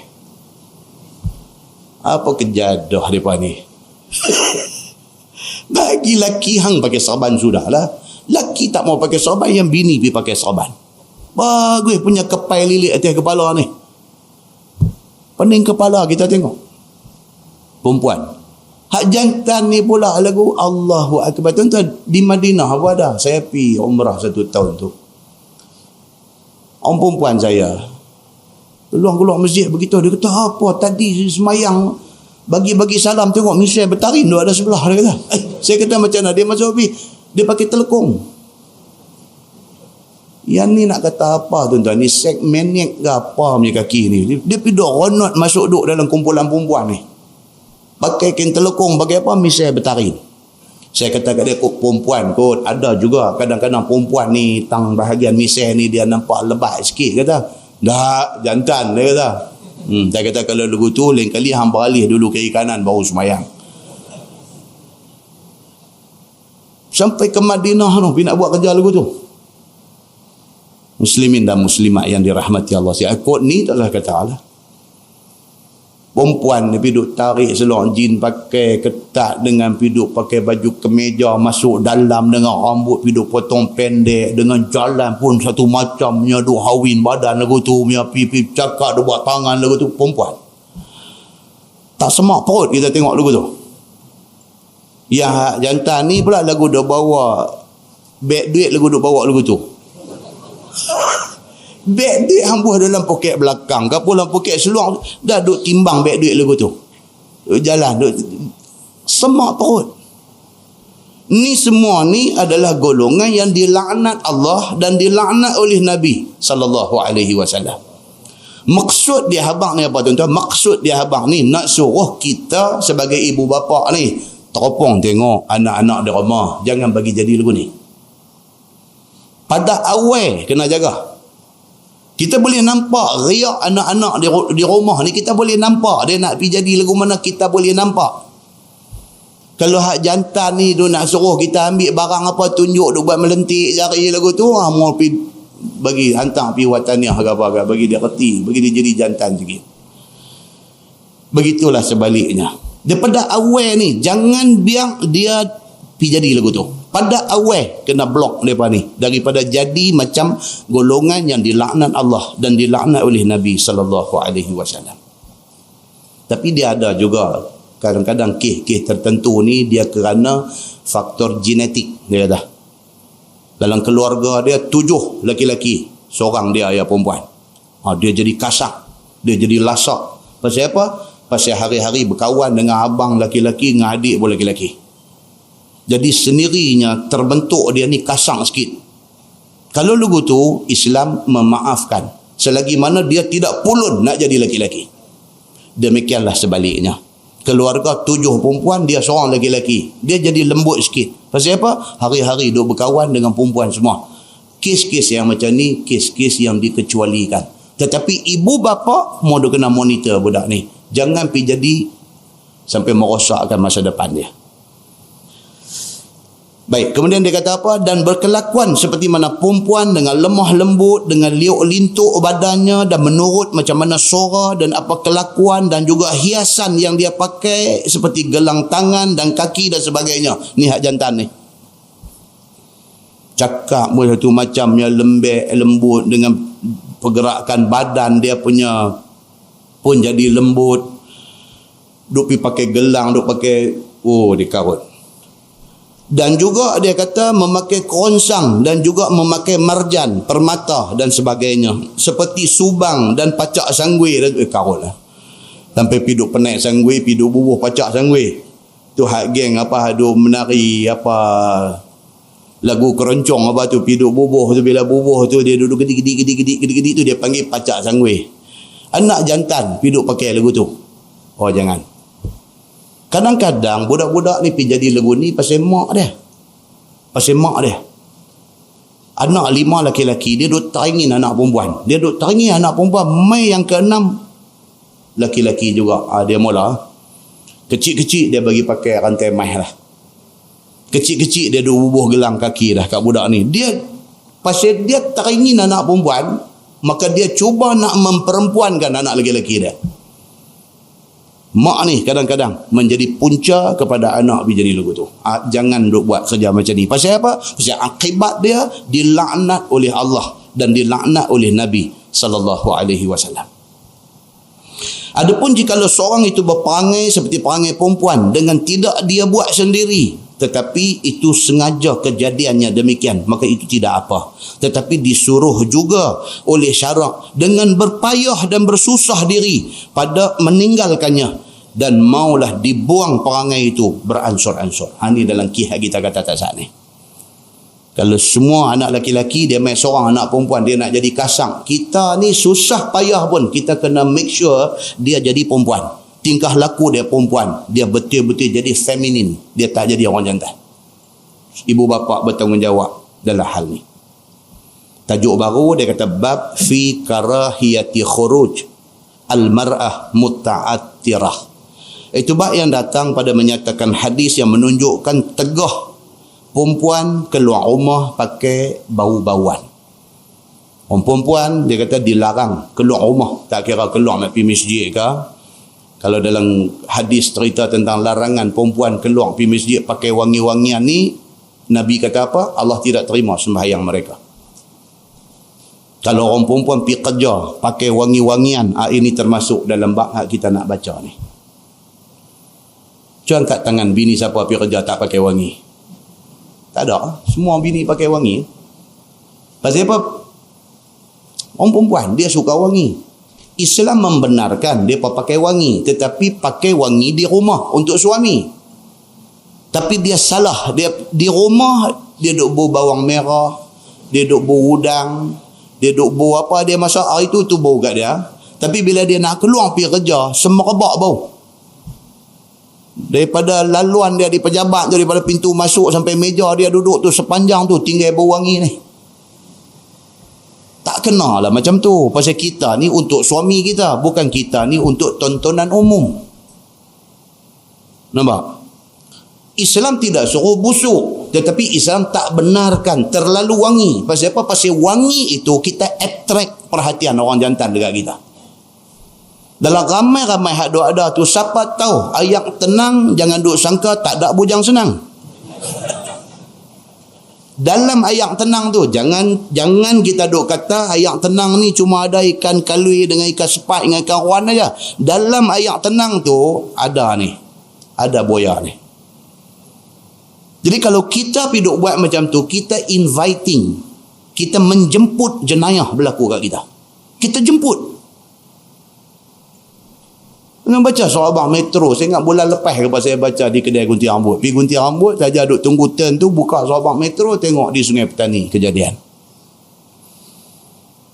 apa kejadah mereka ni. Bagi laki hang pakai serban sudahlah. Laki tak mau pakai serban, yang bini pergi pakai serban. Bagus punya kepai lilit atas kepala ni. Pening kepala kita tengok. Perempuan. Hak jantan ni pula lagu Allahu Akbar. Tuan-tuan, di Madinah apa ada? Saya pergi umrah 1 tahun tu. Orang perempuan saya keluar masjid begitu, dia kata apa tadi semayang bagi-bagi salam, tengok misai bertarin dia ada sebelah. Dia kata saya kata macam mana dia masuk pergi, dia pakai telekung. Yang ni nak kata apa tuan-tuan, ni segmeniak ke apa punya kaki ni, dia pergi ronot masuk duduk dalam kumpulan perempuan ni, pakai kain telekung, bagi apa misai bertarin. Saya kata kat dia, perempuan kot ada juga kadang-kadang perempuan ni tang bahagian misai ni dia nampak lebat sikit. Kata dah jantan, dia kata. Saya kata kalau lagu tu lain kali hang beralih dulu kiri kanan baru semayang. Sampai ke Madinah tu pergi nak buat kerja lagu tu. Muslimin dan muslimat yang dirahmati Allah. Si akut ni taklah kata Allah. Perempuan ni piduk tarik seluar jin pakai ketat dengan piduk pakai baju kemeja masuk dalam dengan rambut piduk potong pendek dengan jalan pun satu macamnya duk hawin badan lagu tu punya pipi cakap duk buat tangan lagu tu. Perempuan tak semak perut kita tengok lagu tu. Yang jantan ni pula lagu duk bawa beg duit lagu duk bawa lagu tu. Beg duit hambuh dalam poket belakang, kapur dalam poket seluar, dah duk timbang beg duit lagu tu. Jalan duk semak perut. Ni semua ni adalah golongan yang dilaknat Allah dan dilaknat oleh Nabi sallallahu alaihi wasallam. Maksud dia habang ni apa tuan-tuan? Maksud dia habang ni nak suruh kita sebagai ibu bapa ni teropong tengok anak-anak di rumah, jangan bagi jadi lagu ni. Pada awal kena jaga. Kita boleh nampak riak anak-anak di rumah ni, kita boleh nampak dia nak pergi jadi lagu mana, kita boleh nampak. Kalau hak jantan ni dia nak suruh kita ambil barang apa, tunjuk dia buat melentik jari lagu tu, mau pergi bagi hantar pergi wataniah ke apa, bagi dia reti, bagi dia jadi jantan sikit. Begitulah sebaliknya. Daripada awal ni jangan biar dia pergi jadi lagu tu. Pada awal kena blok mereka ni daripada jadi macam golongan yang dilaknat Allah dan dilaknat oleh Nabi sallallahu alaihi wasallam. Tapi dia ada juga kadang-kadang kes-kes tertentu ni dia kerana faktor genetik dia kata. Dalam keluarga dia 7 laki-laki, seorang dia yang perempuan. Dia jadi kasar, dia jadi lasak. Pasal apa? Pasal hari-hari berkawan dengan abang laki-laki, dengan adik pun laki-laki. Jadi sendirinya terbentuk dia ni kasar sikit. Kalau lagu tu Islam memaafkan selagi mana dia tidak pulun nak jadi laki-laki. Demikianlah sebaliknya. Keluarga 7 perempuan, dia seorang laki-laki, dia jadi lembut sikit. Pasal apa? Hari-hari duk berkawan dengan perempuan semua. Kes-kes yang macam ni kes-kes yang dikecualikan. Tetapi ibu bapa mau duk kena monitor budak ni. Jangan pergi jadi sampai merosakkan masa depan dia. Baik, kemudian dia kata apa? Dan berkelakuan seperti mana perempuan dengan lemah lembut, dengan liuk lintuk badannya dan menurut macam mana suara dan apa kelakuan dan juga hiasan yang dia pakai seperti gelang tangan dan kaki dan sebagainya. Ni hak jantan ni. Cakap pun satu macamnya lembek, lembut, dengan pergerakan badan dia punya pun jadi lembut. Duk pergi pakai gelang, duk pakai dikarut. Dan juga dia kata memakai kerongsang dan juga memakai marjan, permata dan sebagainya. Seperti subang dan pacak sanggui. Karut lah. Sampai piduk penaik sanggui, piduk bubuh pacak sanggui. Tu hak geng apa, ada menari apa, lagu keroncong apa tu, piduk bubuh tu, bila bubuh tu dia duduk gedik-gedik tu dia panggil pacak sanggui. Anak jantan piduk pakai lagu tu. Jangan. Kadang-kadang budak-budak ni pergi jadi lagu ni pasal mak dia. Pasal mak dia. Anak 5 laki-laki, dia duk teringin anak perempuan. Dia duk teringin anak perempuan. Mai yang ke-6 laki-laki juga. Dia mula. Kecil-kecil dia bagi pakai rantai mai lah. Kecil-kecil dia duk bubuh gelang kaki dah kat budak ni. Dia pasal dia teringin anak perempuan, maka dia cuba nak memperempuankan anak laki-laki dia. Mak ni kadang-kadang menjadi punca kepada anak pergi jadi lagu tu. Jangan duk buat kerja macam ni. Pasal apa? Pasal akibat dia dilaknat oleh Allah dan dilaknat oleh Nabi sallallahu alaihi wasallam. Adapun jika seorang itu berperangai seperti perangai perempuan dengan tidak dia buat sendiri, tetapi itu sengaja kejadiannya demikian, maka itu tidak apa. Tetapi disuruh juga oleh syarak dengan berpayah dan bersusah diri pada meninggalkannya, dan maulah dibuang perangai itu beransur-ansur. Ini dalam kisah kita kata tak saat ni. Kalau semua anak laki-laki dia main seorang anak perempuan, dia nak jadi kasang, kita ni susah payah pun kita kena make sure dia jadi perempuan. Tingkah laku dia perempuan, dia betul-betul jadi feminin, dia tak jadi orang jantan. Ibu bapa bertanggungjawab dalam hal ni. Tajuk baru dia kata bab fi karahiyati khuruj al-mar'ah muta'attirah. Itu bab yang datang pada menyatakan hadis yang menunjukkan tegah perempuan keluar rumah pakai bau-bauan. Orang perempuan dia kata dilarang keluar rumah, tak kira keluar nak pergi masjid ke, Kalau dalam hadis cerita tentang larangan perempuan keluar pergi masjid pakai wangi-wangian ni, Nabi kata apa? Allah tidak terima sembahyang mereka. Kalau orang perempuan pergi kerja pakai wangi-wangian, ini termasuk dalam bab kita nak baca ni. Cuba angkat tangan bini siapa pergi kerja tak pakai wangi. Tak ada. Semua bini pakai wangi. Pasal apa? Orang perempuan dia suka wangi. Islam membenarkan dia pakai wangi, tetapi pakai wangi di rumah untuk suami. Tapi dia salah. Dia di rumah dia duk bau bawang merah, dia duk bau udang, dia duk bau apa dia masak hari tu bau kat dia. Tapi bila dia nak keluar pergi kerja, semerbak bau. Daripada laluan dia di pejabat tu, daripada pintu masuk sampai meja dia duduk tu sepanjang tu tinggal bau wangi ni. Tak kena lah macam tu. Pasal kita ni untuk suami kita, bukan kita ni untuk tontonan umum. Nampak? Islam tidak suruh busuk, tetapi Islam tak benarkan terlalu wangi. Pasal apa? Pasal wangi itu kita attract perhatian orang jantan dekat kita. Dalam ramai-ramai hak duk ada tu, siapa tahu ayat tenang, jangan duk sangka tak ada bujang senang. Dalam ayat tenang tu, jangan kita duk kata ayat tenang ni cuma ada ikan kalui dengan ikan sepat dengan ikan ruan aja. Dalam ayat tenang tu ada ni, ada boya ni. Jadi kalau kita pergi duk buat macam tu, kita inviting, kita menjemput jenayah berlaku kat kita. Kita jemput. Dengan baca surah Abang Metro, saya ingat bulan lepas lepas saya baca di kedai gunting rambut. Pergi gunting rambut, saja duduk tunggu turn tu, buka surah Abang Metro, tengok di Sungai Petani kejadian.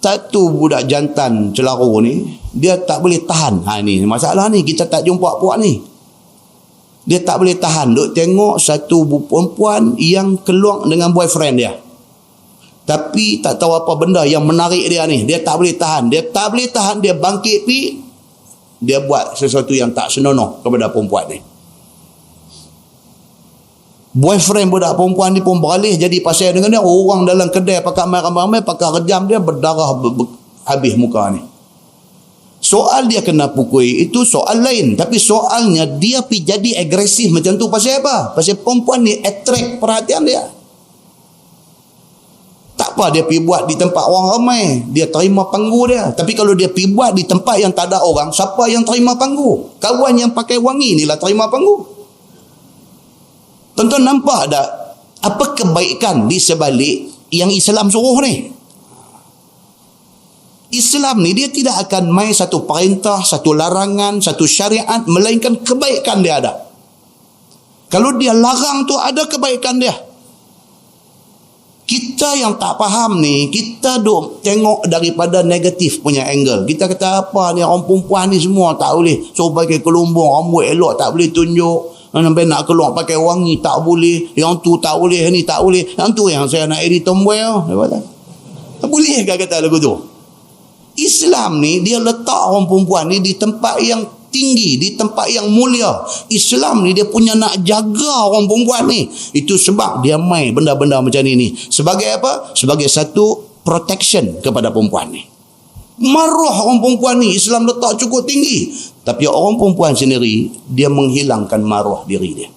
Satu budak jantan celaru ni, dia tak boleh tahan. Ni masalah ni, kita tak jumpa puak ni. Dia tak boleh tahan, duk tengok satu perempuan yang keluar dengan boyfriend dia. Tapi tak tahu apa benda yang menarik dia ni. Dia tak boleh tahan. Dia bangkit pi. Dia buat sesuatu yang tak senonoh kepada perempuan ni. Boyfriend budak perempuan ni pun beralih jadi pasal dengan dia. Orang dalam kedai pakai ramai-ramai, pakai rejam dia, berdarah habis muka ni. Soal dia kena pukul itu soal lain. Tapi soalnya dia pergi jadi agresif macam tu pasal apa? Pasal perempuan ni attract perhatian dia. Tak apa dia pergi buat di tempat orang ramai, dia terima panggu dia. Tapi kalau dia pergi buat di tempat yang tak ada orang, siapa yang terima panggu? Kawan yang pakai wangi ni lah terima panggu. Tuan-tuan nampak tak apa kebaikan di sebalik yang Islam suruh ni? Islam ni dia tidak akan main satu perintah, satu larangan, satu syariat, melainkan kebaikan dia ada. Kalau dia larang tu ada kebaikan dia. Kita yang tak faham ni, kita duk tengok daripada negatif punya angle. Kita kata apa ni, orang perempuan ni semua tak boleh suruh pakai kelumbung, rambut elok tak boleh tunjuk, sampai nak keluar pakai wangi tak boleh, yang tu tak boleh, ni tak boleh, yang tu yang saya nak edit tomboy tak boleh kan kata lagu tu. Islam ni dia letak orang perempuan ni di tempat yang tinggi, di tempat yang mulia. Islam ni dia punya nak jaga orang perempuan ni. Itu sebab dia main benda-benda macam ni. Sebagai apa? Sebagai satu protection kepada perempuan ni. Maruah orang perempuan ni Islam letak cukup tinggi. Tapi orang perempuan sendiri, dia menghilangkan maruah diri dia.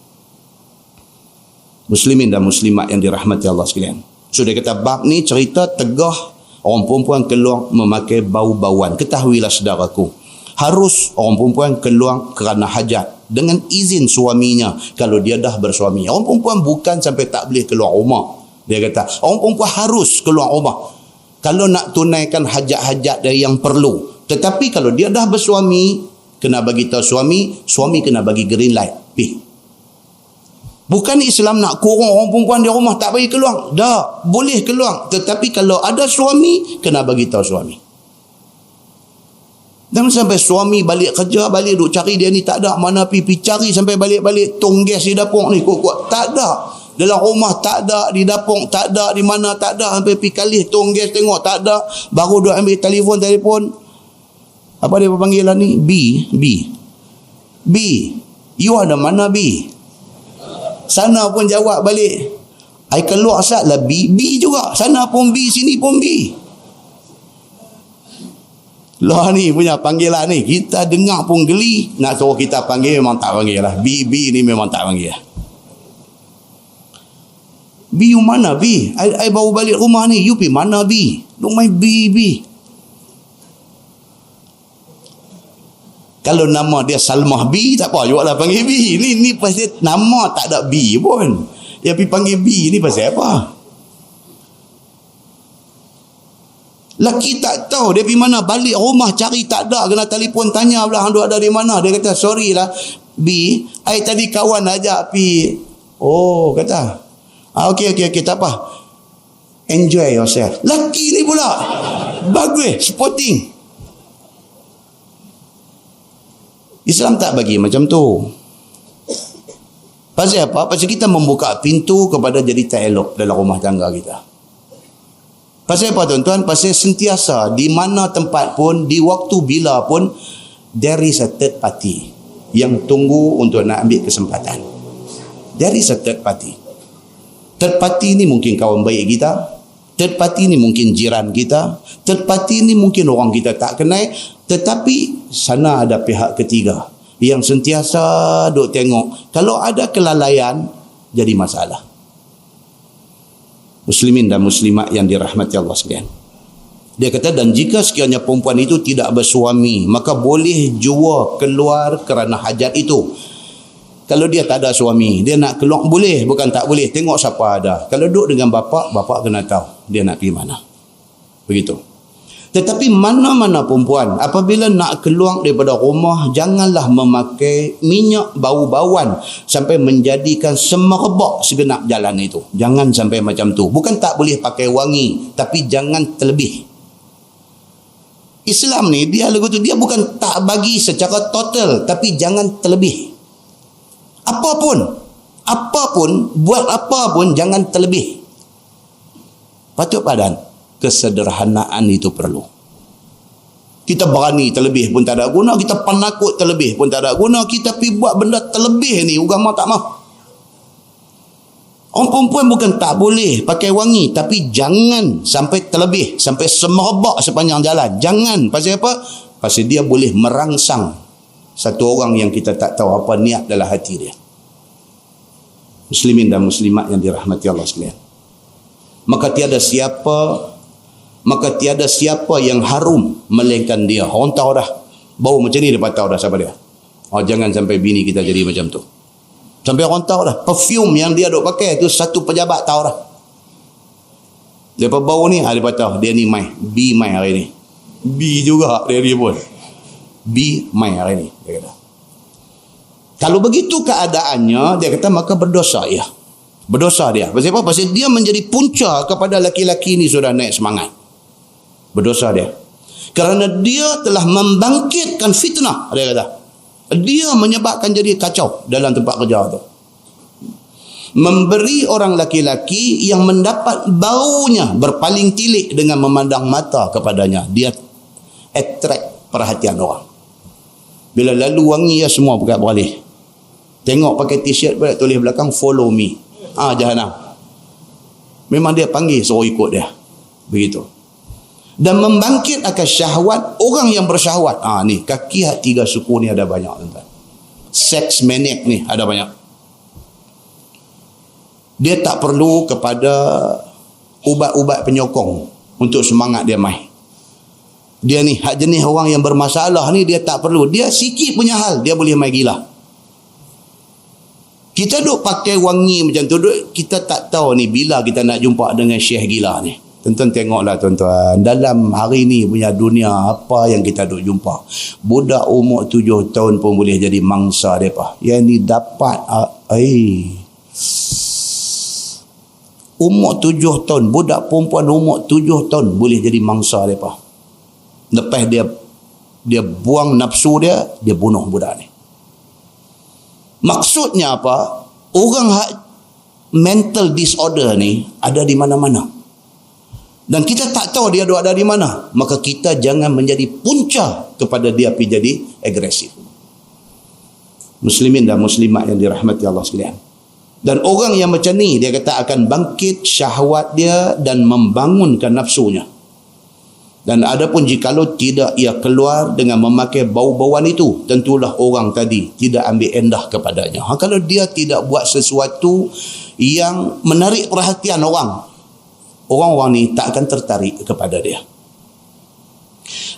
Muslimin dan muslimat yang dirahmati Allah sekalian. So dia kata bab ni cerita tegah orang perempuan keluar memakai bau-bauan. Ketahuilah saudaraku, harus orang perempuan keluar kerana hajat dengan izin suaminya kalau dia dah bersuami. Orang perempuan bukan sampai tak boleh keluar rumah. Dia kata orang perempuan harus keluar rumah kalau nak tunaikan hajat-hajat dia yang perlu. Tetapi kalau dia dah bersuami, kena bagi tahu suami, suami kena bagi green light. Bukan Islam nak kurung orang perempuan di rumah tak bagi keluar. Dah, boleh keluar. Tetapi kalau ada suami, kena bagi tahu suami. Dan sampai suami balik kerja, balik duk cari dia ni tak ada, mana pergi cari sampai balik-balik tong gas di dapur ni kuat-kuat. Tak ada. Dalam rumah tak ada, di dapur tak ada, di mana tak ada, sampai pergi kalih tong gas tengok tak ada. Baru duk ambil telefon. Apa dia panggil lah ni? B. You ada mana B? Sana pun jawab balik. I keluar asal lah B juga. Sana pun B, sini pun B. Lah ni punya panggilan ni, kita dengar pun geli. Nak suruh kita panggil memang tak panggil lah. B ni memang tak panggil lah. B you mana B? I baru balik rumah ni. You pergi mana B? Don't main B. Kalau nama dia Salmah B, tak apa juga lah panggil B. Ni pasal nama tak ada B pun. Dia pergi panggil B ni pasal apa? Laki tak tahu dia pergi mana, balik rumah cari tak ada, kena telefon tanya pula hang ada di mana. Dia kata sorry lah B, I tadi kawan ajak pergi. Oh kata okey tak apa, enjoy yourself. Laki ni pula bagus sporting. Islam tak bagi macam tu. Pasal apa? Pasal kita membuka pintu kepada jadi tak elok dalam rumah tangga kita. Pasal apa tuan-tuan? Pasal sentiasa di mana tempat pun, di waktu bila pun, there is a third party yang tunggu untuk nak ambil kesempatan. There is a third party. Third party ni mungkin kawan baik kita, third party ni mungkin jiran kita, third party ni mungkin orang kita tak kenal, tetapi sana ada pihak ketiga yang sentiasa duk tengok. Kalau ada kelalaian, jadi masalah. Muslimin dan muslimat yang dirahmati Allah sekalian. Dia kata, dan jika sekiranya perempuan itu tidak bersuami, maka boleh jua keluar kerana hajat itu. Kalau dia tak ada suami, dia nak keluar boleh, bukan tak boleh. Tengok siapa ada. Kalau duduk dengan bapa kena tahu dia nak pergi mana. Begitu. Tetapi mana-mana perempuan, apabila nak keluar daripada rumah, janganlah memakai minyak bau-bauan sampai menjadikan semerbak segenap jalan itu. Jangan sampai macam tu. Bukan tak boleh pakai wangi, tapi jangan terlebih. Islam ni, dia bukan tak bagi secara total, tapi jangan terlebih. Apapun, buat apa pun jangan terlebih. Patut padan, kesederhanaan itu perlu. Kita berani terlebih pun tak ada guna, kita penakut terlebih pun tak ada guna, kita pergi buat benda terlebih ni, agama tak mahu. Orang perempuan bukan tak boleh pakai wangi, tapi jangan sampai terlebih, sampai semerbak sepanjang jalan. Jangan. Pasal apa? Pasal dia boleh merangsang satu orang yang kita tak tahu apa niat dalam hati dia. Muslimin dan muslimat yang dirahmati Allah sekalian. Maka tiada siapa yang harum melainkan dia. Orang tahu dah. Bau macam ni dia tahu dah siapa dia. Jangan sampai bini kita jadi macam tu. Sampai orang tahu dah. Perfume yang dia duk pakai tu satu pejabat tahu dah. Dia bau ni, dia tahu dia ni mai. B mai hari ni. B juga dia pun. B mai hari ni, dia kata. Kalau begitu keadaannya, dia kata maka berdosa ia. Berdosa dia. Pasal apa? Pasal dia menjadi punca kepada laki-laki ni sudah naik semangat. Berdosa dia. Kerana dia telah membangkitkan fitnah, dia kata. Dia menyebabkan jadi kacau dalam tempat kerja tu. Memberi orang laki-laki yang mendapat baunya berpaling tilik dengan memandang mata kepadanya. Dia attract perhatian orang. Bila lalu wangi ya semua pekat beralih. Tengok pakai t-shirt balik tulis belakang follow me. Jahanam. Memang dia panggil suruh ikut dia. Begitu. Dan membangkit akan syahwat orang yang bersyahwat. Ni kaki hak tiga suku ni ada banyak tuan-tuan. Sex maniac ni ada banyak. Dia tak perlu kepada ubat-ubat penyokong untuk semangat dia mai. Dia ni hak jenis orang yang bermasalah ni dia tak perlu. Dia sikit punya hal dia boleh mai gila. Kita duk pakai wangi macam tu, kita tak tahu ni bila kita nak jumpa dengan syekh gila ni. Tuan-tuan tengoklah tuan-tuan, dalam hari ni punya dunia apa yang kita duk jumpa. Budak umur 7 tahun pun boleh jadi mangsa depa. Yang ni dapat umur 7 tahun, budak perempuan umur 7 tahun boleh jadi mangsa depa. Lepas dia buang nafsu dia bunuh budak ni. Maksudnya apa? Orang mental disorder ni ada di mana-mana. Dan kita tak tahu dia ada di mana. Maka kita jangan menjadi punca kepada dia pergi jadi agresif. Muslimin dan muslimat yang dirahmati Allah sekalian. Dan orang yang macam ni, dia kata akan bangkit syahwat dia dan membangunkan nafsunya. Dan adapun jikalau tidak ia keluar dengan memakai bau-bauan itu, tentulah orang tadi tidak ambil endah kepadanya. Kalau dia tidak buat sesuatu yang menarik perhatian orang-orang ni tak akan tertarik kepada dia.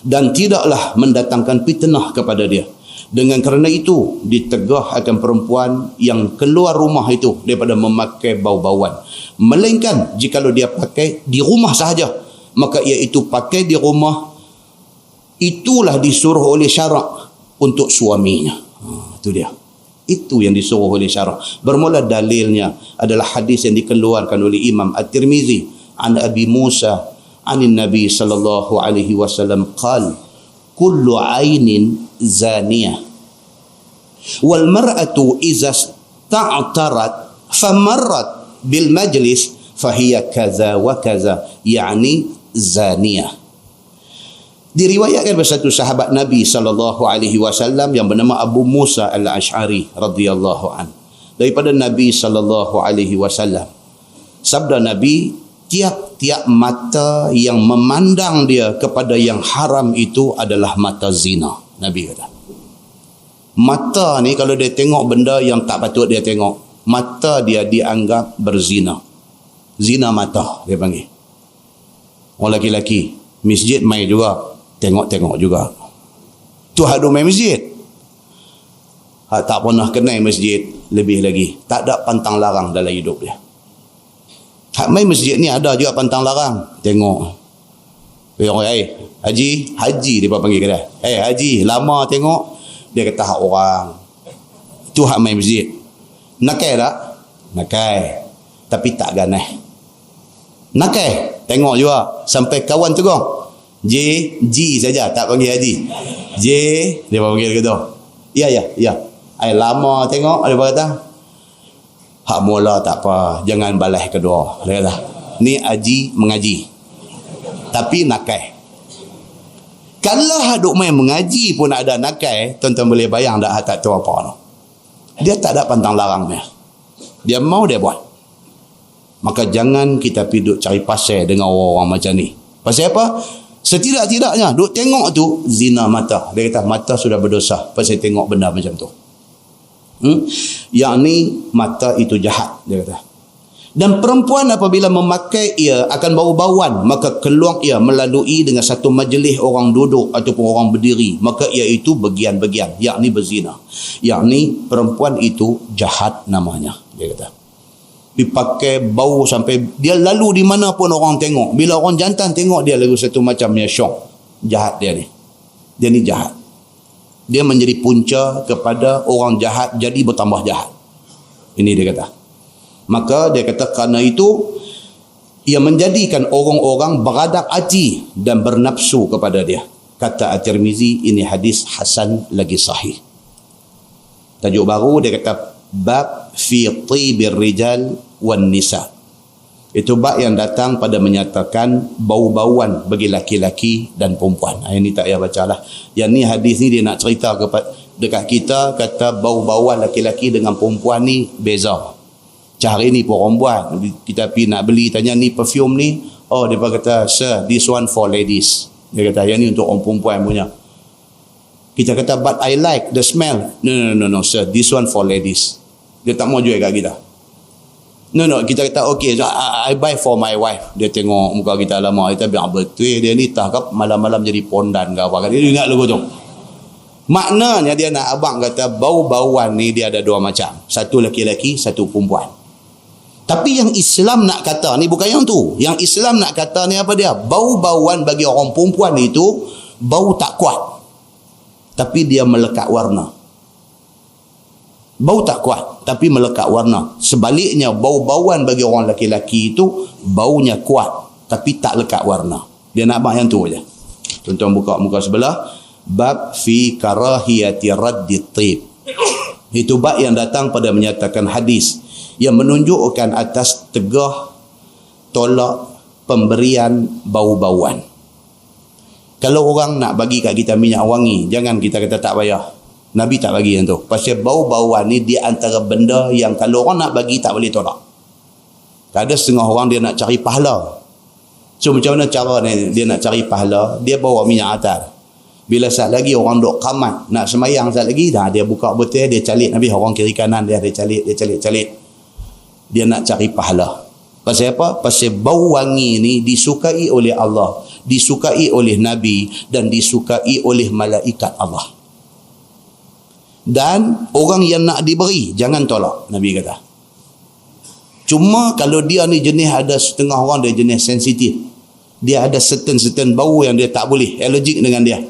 Dan tidaklah mendatangkan fitnah kepada dia. Dengan kerana itu, ditegah akan perempuan yang keluar rumah itu daripada memakai bau-bauan. Melainkan jikalau dia pakai di rumah sahaja, maka iaitu pakai di rumah, itulah disuruh oleh syarak untuk suaminya. Itu dia. Itu yang disuruh oleh syarak. Bermula dalilnya adalah hadis yang dikeluarkan oleh Imam At-Tirmizi an Abi Musa anin Nabi sallallahu alaihi wasallam qal kullu ainin zaniyah wal mar'atu iza ta'tarat famarrat bil majlis fahiya kaza wa kaza, yakni zaniyah. Diriwayatkan oleh satu sahabat Nabi sallallahu alaihi wasallam yang bernama Abu Musa Al-Ash'ari radhiyallahu an, daripada Nabi sallallahu alaihi wasallam. Sabda Nabi, tiap-tiap mata yang memandang dia kepada yang haram itu adalah mata zina. Nabi kata, mata ni kalau dia tengok benda yang tak patut dia tengok, mata dia dianggap berzina. Zina mata dia panggil. Orang lelaki masjid mai juga, tengok-tengok juga. Tu hak duk main masjid. Hak tak pernah kenal masjid, lebih lagi tak ada pantang larang dalam hidup dia. Hak main masjid ni ada juga pantang larang, tengok. Haji dia panggil kedai. Haji, lama tengok. Dia kata hak orang. Tu hak main masjid. Nakai tak? Nakai. Tapi tak ganah. Nakai, tengok juga sampai kawan tegur. G saja, tak panggil Haji. J, dia panggil gitu. Ya. Lama tengok, dia kata. Hak mula tak apa, jangan balas kedua. Dia kata, ni Haji mengaji. Tapi nakai. Kalau duk main mengaji pun ada nakai, tuan-tuan boleh bayang tak tahu apa no. Dia tak ada pantang larang dia. Dia mau dia buat. Maka jangan kita pergi cari pasal dengan orang-orang macam ni. Pasal apa? Setidak-tidaknya duk tengok tu zina mata. Dia kata mata sudah berdosa pasal tengok benda macam tu. Yang ni mata itu jahat, dia kata. Dan perempuan apabila memakai ia akan bau-bauan, maka keluar ia melalui dengan satu majlis orang duduk ataupun orang berdiri, maka ia itu bagian-bagian, yakni berzina. Yakni perempuan itu jahat namanya, dia kata. Dipakai bau sampai dia lalu di mana pun orang tengok. Bila orang jantan tengok dia lalu satu macamnya syok. Jahat dia ni. Dia ni jahat. Dia menjadi punca kepada orang jahat jadi bertambah jahat. Ini dia kata. Maka dia kata kerana itu ia menjadikan orang-orang beradak hati dan bernafsu kepada dia. Kata At-Tirmizi, ini hadis hasan lagi sahih. Tajuk baru dia kata bab fi tibir rijal wan nisa. Itu bab yang datang pada menyatakan bau-bauan bagi laki-laki dan perempuan. Yang ni tak payah baca lah. Yang ni hadis ni dia nak cerita dekat kita, kata bau-bauan laki-laki dengan perempuan ni beza. Hari ni pun orang buat. Kita pergi nak beli, tanya ni perfume ni. Oh, dia kata, sir, this one for ladies. Dia kata, yang ni untuk orang perempuan punya. Kita kata, but I like the smell. No, sir, this one for ladies. Dia tak mau jual kat kita. No, kita kata, okay, so I buy for my wife. Dia tengok muka kita lama. Kita bilang, betul dia ni tak malam-malam jadi pondan ke apa. Dia ingat lagu tu. Maknanya dia nak abang kata, bau-bauan ni dia ada dua macam. Satu laki-laki, satu perempuan. Tapi yang Islam nak kata ni bukan yang tu. Yang Islam nak kata ni apa dia? Bau-bauan bagi orang perempuan itu bau tak kuat. Tapi dia melekat warna. Bau tak kuat tapi melekat warna. Sebaliknya bau-bauan bagi orang lelaki itu baunya kuat tapi tak lekat warna. Dia nak abang yang tu aja. Tuan-tuan buka muka sebelah. Bab fi karahiyati raddi tib. Itu bab yang datang pada menyatakan hadis yang menunjukkan atas tegah tolak pemberian bau-bauan. Kalau orang nak bagi kat kita minyak wangi, jangan kita kata tak payah. Nabi tak bagi yang tu. Pasal bau-bauan ni di antara benda yang kalau orang nak bagi tak boleh tolak. Ada setengah orang dia nak cari pahala. So macam mana cara dia nak cari pahala? Dia bawa minyak atar. Bila saat lagi orang duk qamat nak semayang, saat lagi dah dia buka botol, dia calik Nabi, orang kiri kanan dia calik. Dia nak cari pahala. Pasal apa? Pasal bau wangi ni disukai oleh Allah, disukai oleh Nabi, dan disukai oleh malaikat Allah. Dan orang yang nak diberi, jangan tolak, Nabi kata. Cuma kalau dia ni jenis, ada setengah orang dia jenis sensitif. Dia ada certain bau yang dia tak boleh, allergic dengan dia.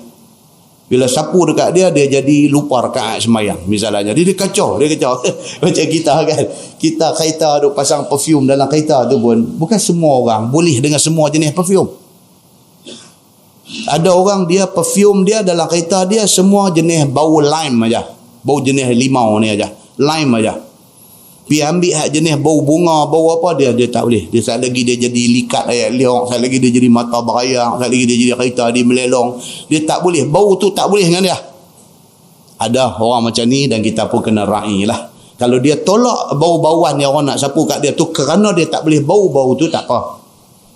Bila sapu dekat dia, dia jadi lupa rakaat semayang misalnya. Dia kacau. Macam kita kan. Kereta duk pasang perfume dalam kereta tu pun, bukan semua orang boleh dengan semua jenis perfume. Ada orang dia perfume dia dalam kereta dia semua jenis bau lime aja. Bau jenis limau ni aja. Lime aja. Pergi ambil hak jenis bau bunga, bau apa, dia tak boleh. Dia saat lagi dia jadi likat ayat liok, saat lagi dia jadi mata berayak, saat lagi dia jadi kereta dia melelong. Dia tak boleh, bau tu tak boleh dengan dia. Ada orang macam ni dan kita pun kena raih lah. Kalau dia tolak bau-bauan yang orang nak sapu kat dia tu kerana dia tak boleh bau tu, tak apa.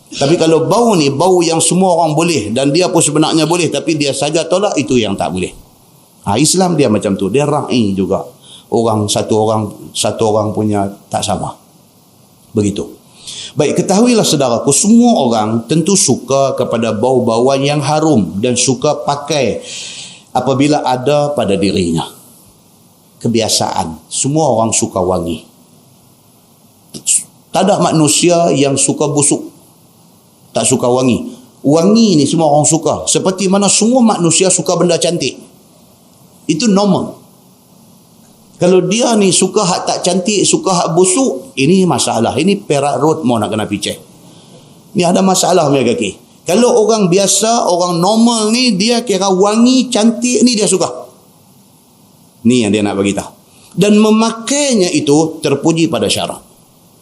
Tapi kalau bau ni, bau yang semua orang boleh dan dia pun sebenarnya boleh, tapi dia saja tolak, itu yang tak boleh. Islam dia macam tu, dia raih juga. Satu orang punya tak sama. Begitu. Baik, ketahuilah saudaraku, semua orang tentu suka kepada bau-bauan yang harum dan suka pakai apabila ada pada dirinya. Kebiasaan. Semua orang suka wangi. Tak ada manusia yang suka busuk, tak suka wangi. Wangi ni semua orang suka. Seperti mana semua manusia suka benda cantik. Itu normal. Kalau dia ni suka hak tak cantik, suka hak busuk, ini masalah. Ini Perak Road mau nak kena picek. Ni ada masalah punya kaki. Kalau orang biasa, orang normal ni, dia kira wangi, cantik ni dia suka. Ni yang dia nak bagi tahu. Dan memakainya itu terpuji pada syarak.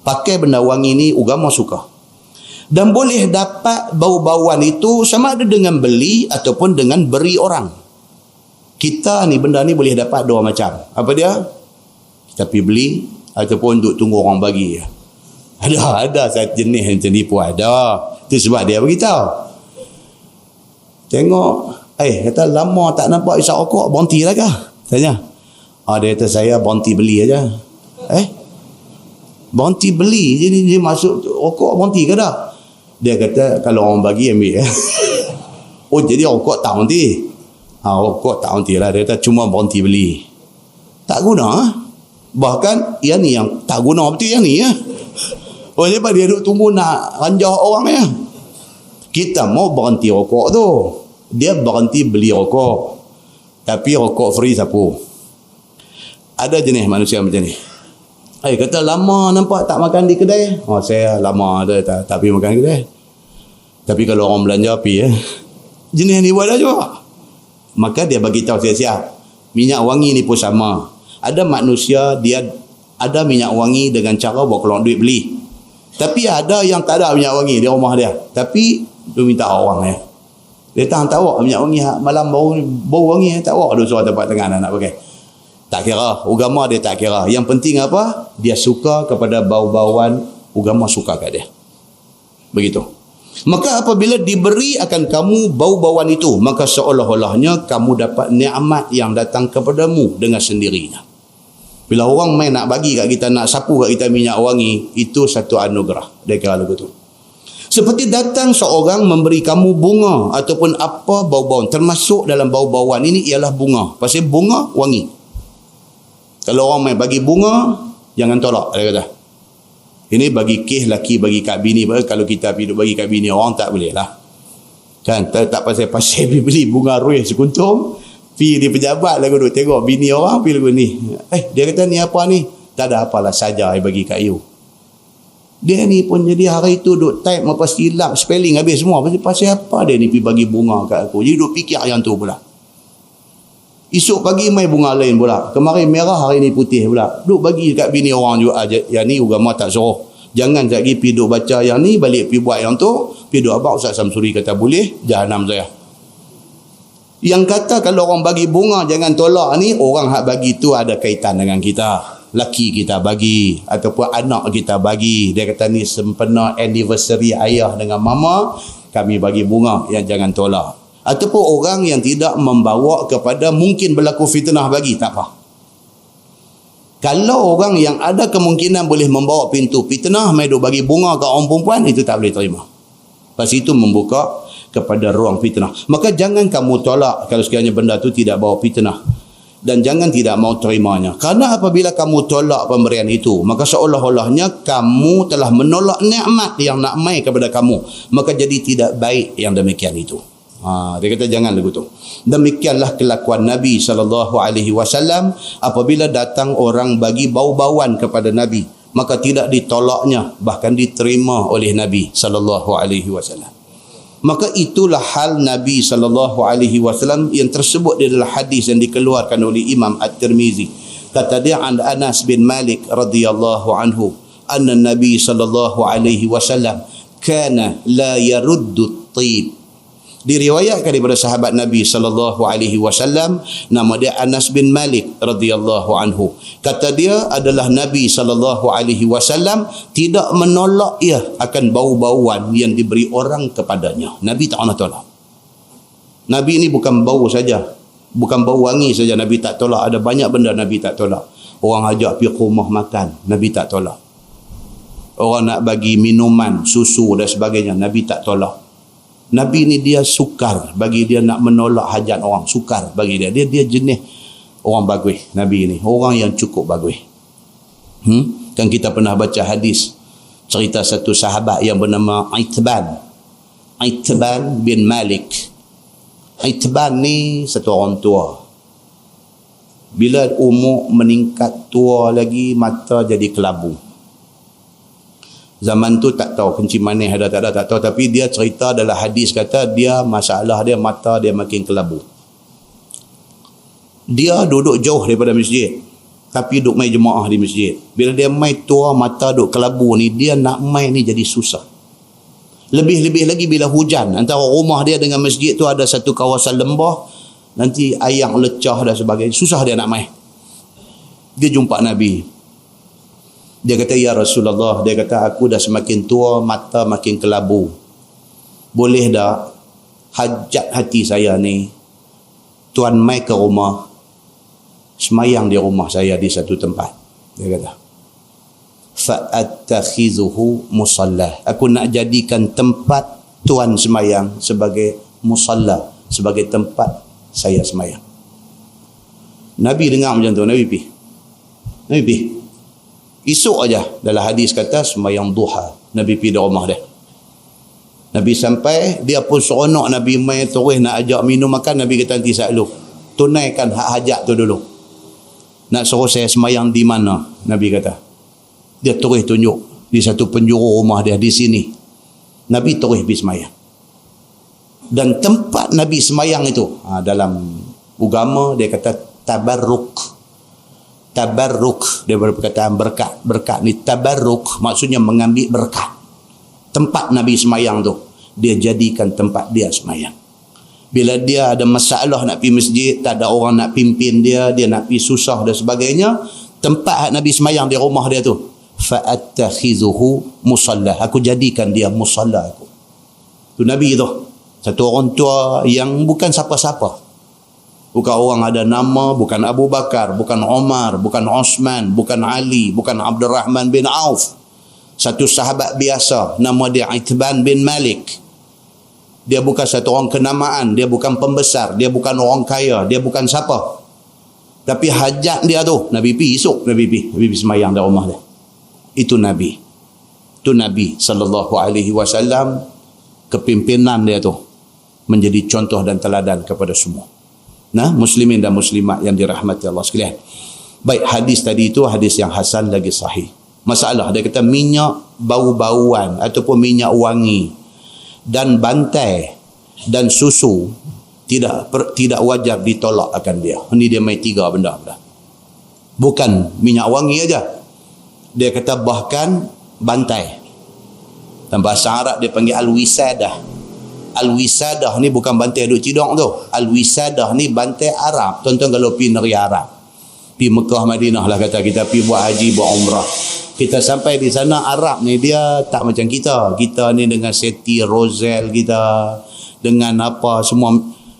Pakai benda wangi ni agama suka. Dan boleh dapat bau-bauan itu sama ada dengan beli ataupun dengan beri orang. Kita ni benda ni boleh dapat dua macam. Apa dia? Kita pergi beli ataupun duk tunggu orang bagi. Ada satu jenis macam ni pun ada. Itu sebab dia beritahu. Tengok, kata lama tak nampak isap rokok, berhenti lah kah? Tanya. Dia kata saya berhenti beli aja. Berhenti beli, jadi dia masuk rokok berhenti ke dah? Dia kata kalau orang bagi ambil. Oh, jadi rokok tak berhenti. Rokok tak berhenti lah. Dia kata cuma berhenti beli. Tak guna. Bahkan yang ni yang tak guna betul yang ni. Oh, sebab dia duduk tunggu nak ranjah orang ya. Kita mau berhenti rokok tu. Dia berhenti beli rokok. Tapi rokok free sapu. Ada jenis manusia macam ni. Kata lama nampak tak makan di kedai. Saya lama tak pergi makan kedai. Tapi kalau orang belanja pergi jenis ni buat dah juga. Maka dia bagi tahu siap-siap. Minyak wangi ni pun sama. Ada manusia dia ada minyak wangi dengan cara bawa keluar duit beli. Tapi ada yang tak ada minyak wangi di rumah dia. Tapi tu minta orang Dia tak awak minyak wangi malam bau wangi tak awak ada suara tempat tengah nak pakai. Tak kira, agama dia tak kira. Yang penting apa? Dia suka kepada bau-bauan, agama suka kat dia. Begitu. Maka apabila diberi akan kamu bau-bauan itu, maka seolah-olahnya kamu dapat nikmat yang datang kepadamu dengan sendirinya. Bila orang main nak bagi kat kita, nak sapu kat kita minyak wangi, itu satu anugerah. Dia kira lagu tu. Seperti datang seorang memberi kamu bunga ataupun apa bau-bauan. Termasuk dalam bau-bauan ini ialah bunga. Pasal bunga wangi. Kalau orang main bagi bunga, jangan tolak, dia kata. Ini bagi kes laki, bagi kat bini. Kalau kita pergi bagi kat bini orang, tak boleh lah. Kan? Tak pasal beli bunga ruih sekuntum, pergi di pejabat lagu duk tengok bini orang, pergi lagu ni. Dia kata ni apa ni? Tak ada apalah saja, bagi kat you. Dia ni pun jadi hari tu duk type apa silap, spelling habis semua. Pasal apa dia ni pergi bagi bunga kat aku? Jadi duk fikir yang tu pula. Esok pagi mai bunga lain pula. Kemarin merah, hari ni putih pula. Duk bagi kat bini orang juga. Yang ni agama tak suruh. Jangan lagi pergi duk baca yang ni, balik pergi buat yang tu. Pergi duk abang Ustaz Samsuri kata boleh, jahanam saya. Yang kata kalau orang bagi bunga jangan tolak ni, orang hak bagi tu ada kaitan dengan kita. laki kita bagi ataupun anak kita bagi, dia kata ni sempena anniversary ayah dengan mama, kami bagi bunga, yang jangan tolak. Ataupun orang yang tidak membawa kepada mungkin berlaku fitnah bagi, tak apa. Kalau orang yang ada kemungkinan boleh membawa pintu fitnah, mai duk bagi bunga ke orang perempuan, itu tak boleh terima. Pas itu membuka kepada ruang fitnah. Maka jangan kamu tolak kalau sekiranya benda tu tidak bawa fitnah. Dan jangan tidak mau terimanya. Karena apabila kamu tolak pemberian itu, maka seolah-olahnya kamu telah menolak nikmat yang nak mai kepada kamu. Maka jadi tidak baik yang demikian itu. Dia kata jangan lagu tu. Demikianlah kelakuan Nabi SAW apabila datang orang bagi bau-bauan kepada Nabi, maka tidak ditolaknya, bahkan diterima oleh Nabi SAW. Maka itulah hal Nabi SAW yang tersebut di dalam hadis yang dikeluarkan oleh Imam At-Tirmizi. Kata dia an Anas bin Malik radhiyallahu anhu, anna Nabi SAW kana la yaruddu at-tib. Diriwayatkan daripada sahabat Nabi SAW, nama dia Anas bin Malik radhiyallahu anhu. Kata dia adalah Nabi SAW tidak menolak ia akan bau-bauan yang diberi orang kepadanya. Nabi tak pernah tolak. Nabi ini bukan bau saja, bukan bau wangi saja Nabi tak tolak. Ada banyak benda Nabi tak tolak. Orang ajak pergi rumah makan, Nabi tak tolak. Orang nak bagi minuman, susu dan sebagainya, Nabi tak tolak. Nabi ni dia sukar, bagi dia nak menolak hajat orang, sukar bagi dia. Dia jenis orang bagus, Nabi ni. Orang yang cukup bagus. Kan kita pernah baca hadis cerita satu sahabat yang bernama Itban bin Malik. Itban ni satu orang tua. Bila umur meningkat tua lagi, mata jadi kelabu. Zaman tu tak tahu kencing manis ada tak ada, tak tahu. Tapi dia cerita dalam hadis, kata dia masalah dia mata dia makin kelabu. Dia duduk jauh daripada masjid, tapi duduk mai jemaah di masjid. Bila dia mai tua, mata duduk kelabu ni, dia nak mai ni jadi susah. Lebih-lebih lagi bila hujan, antara rumah dia dengan masjid tu ada satu kawasan lembah, nanti air lecah dan sebagainya, susah dia nak mai. Dia jumpa Nabi. Dia kata, ya Rasulullah, dia kata aku dah semakin tua, mata makin kelabu. Boleh tak hajat hati saya ni, tuan mai ke rumah, semayang di rumah saya di satu tempat. Dia kata, fa'attakhizuhu musallah. Aku nak jadikan tempat tuan semayang sebagai musalla, sebagai tempat saya semayang. Nabi dengar macam tu, Nabi pergi. Esok aja dalam hadis kata semayang duha, Nabi pergi di rumah dia. Nabi sampai, dia pun seronok. Nabi mai terus nak ajak minum makan. Nabi kata nanti saya dulu tunaikan hak hajat tu dulu. Nak suruh saya semayang di mana? Nabi kata. Dia terus tunjuk di satu penjuru rumah dia di sini. Nabi terus pergi semayang. Dan tempat Nabi semayang itu, dalam agama dia kata tabarruk. Tabarruk, daripada perkataan berkat ni, tabarruk maksudnya mengambil berkat. Tempat Nabi semayang tu, dia jadikan tempat dia semayang. Bila dia ada masalah nak pergi masjid, tak ada orang nak pimpin dia nak pergi susah dan sebagainya, tempat Nabi semayang di rumah dia tu, fa'attakhizuhu musalla, aku jadikan dia musalla aku. Tu Nabi tu, satu orang tua yang bukan siapa-siapa. Bukan orang ada nama, bukan Abu Bakar, bukan Umar, bukan Osman, bukan Ali, bukan Abdurrahman bin Auf. Satu sahabat biasa, nama dia Itban bin Malik. Dia bukan satu orang kenamaan, dia bukan pembesar, dia bukan orang kaya, dia bukan siapa. Tapi hajat dia tu, Nabi pergi esok, Nabi pergi semayang di rumah dia. Itu Nabi. Itu Nabi SAW, kepimpinan dia tu menjadi contoh dan teladan kepada semua. Muslimin dan muslimat yang dirahmati Allah sekalian. Baik, hadis tadi itu hadis yang hasan lagi sahih. Masalah dia kata minyak bau-bauan ataupun minyak wangi dan bantai dan susu tidak wajar ditolak akan dia. Ini dia main tiga benda. Bukan minyak wangi aja. Dia kata bahkan bantai. Dan bahasa Arab dia panggil al-wisadah. Al-wisadah ni bukan bantai duk cidong tu. Al-wisadah ni bantai Arab. Tuan-tuan kalau pergi negeri Arab, Pergi Mekah Madinah lah kata, kita pergi buat haji, buat umrah. Kita sampai di sana, Arab ni dia tak macam kita. Kita ni dengan seti rozel kita, dengan apa semua.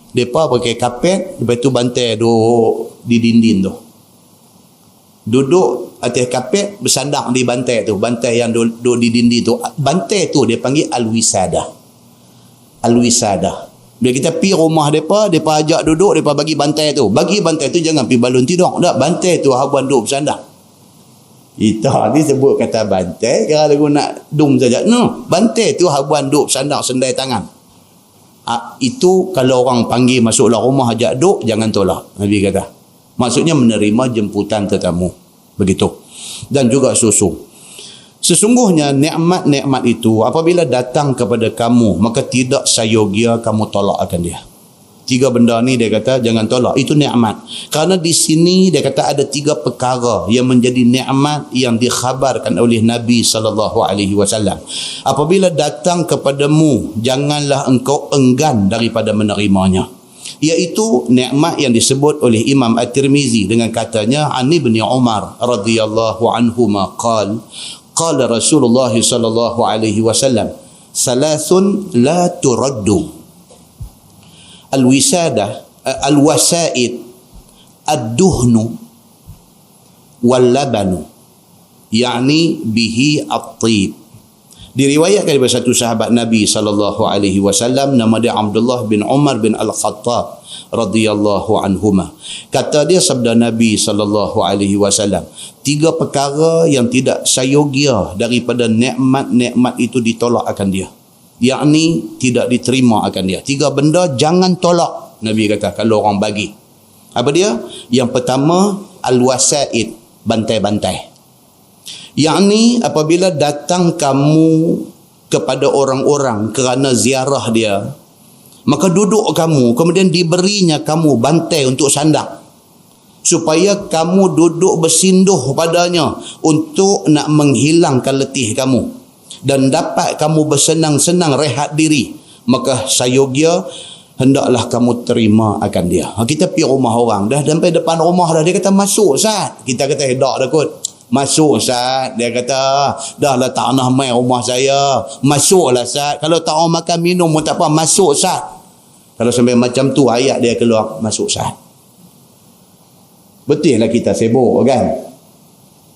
Mereka pakai kapet, lepas tu bantai duduk di dinding tu. Duduk atas kapet, bersandar di bantai tu. Bantai yang duduk di dinding tu. Bantai tu dia panggil Al-Wisadah. Al-Wisadah. Bila kita pergi rumah mereka ajak duduk, mereka bagi bantai tu. Bagi bantai tu, jangan pergi balon tidur. Tak, bantai tu habuan duduk bersandar. Kita ni sebut kata bantai, kalau lagu nak dung saja. No, bantai tu habuan duduk bersandar, sendai tangan. Itu kalau orang panggil masuklah rumah ajak duduk, jangan tolak. Nabi kata. Maksudnya menerima jemputan tetamu. Begitu. Dan juga susu. Sesungguhnya nikmat-nikmat itu apabila datang kepada kamu, maka tidak sayogia kamu tolak akan dia. 3 benda ni dia kata jangan tolak. Itu nikmat. Kerana di sini dia kata ada 3 perkara yang menjadi nikmat yang dikhabarkan oleh Nabi SAW. Apabila datang kepadamu, janganlah engkau enggan daripada menerimanya. Iaitu nikmat yang disebut oleh Imam At-Tirmizi dengan katanya An Ibn Umar radhiyallahu anhuma qala Rasulullah sallallahu alaihi wasallam salasun la turaddu al-wisadah al-wasaid ad-duhnu wal-labanu yakni bihi at-tib. Diriwayatkan daripada satu sahabat Nabi sallallahu alaihi wasallam, nama dia Abdullah bin Umar bin Al-Khattab radhiyallahu anhuma. Kata dia sabda Nabi sallallahu alaihi wasallam, 3 perkara yang tidak sayogia daripada nikmat-nikmat itu ditolak akan dia. Yakni tidak diterima akan dia. 3 benda jangan tolak. Nabi kata kalau orang bagi. Apa dia? Yang pertama al-wasaid, bantai-bantai. Yakni apabila datang kamu kepada orang-orang kerana ziarah dia, maka duduk kamu, kemudian diberinya kamu bantai untuk sandar, supaya kamu duduk bersinduh padanya untuk nak menghilangkan letih kamu dan dapat kamu bersenang-senang rehat diri, maka sayogia hendaklah kamu terima akan dia. Kita pergi rumah orang dah, sampai depan rumah dah, dia kata masuk Ustaz. Kita kata dak dah kot. Masuk Ustaz. Dia kata dah lah tak nak main rumah saya. Masuklah Ustaz. Kalau tak orang makan minum pun tak apa, masuk Ustaz. Kalau sampai macam tu ayat dia keluar, masuk Ustaz. Betul lah kita sibuk kan.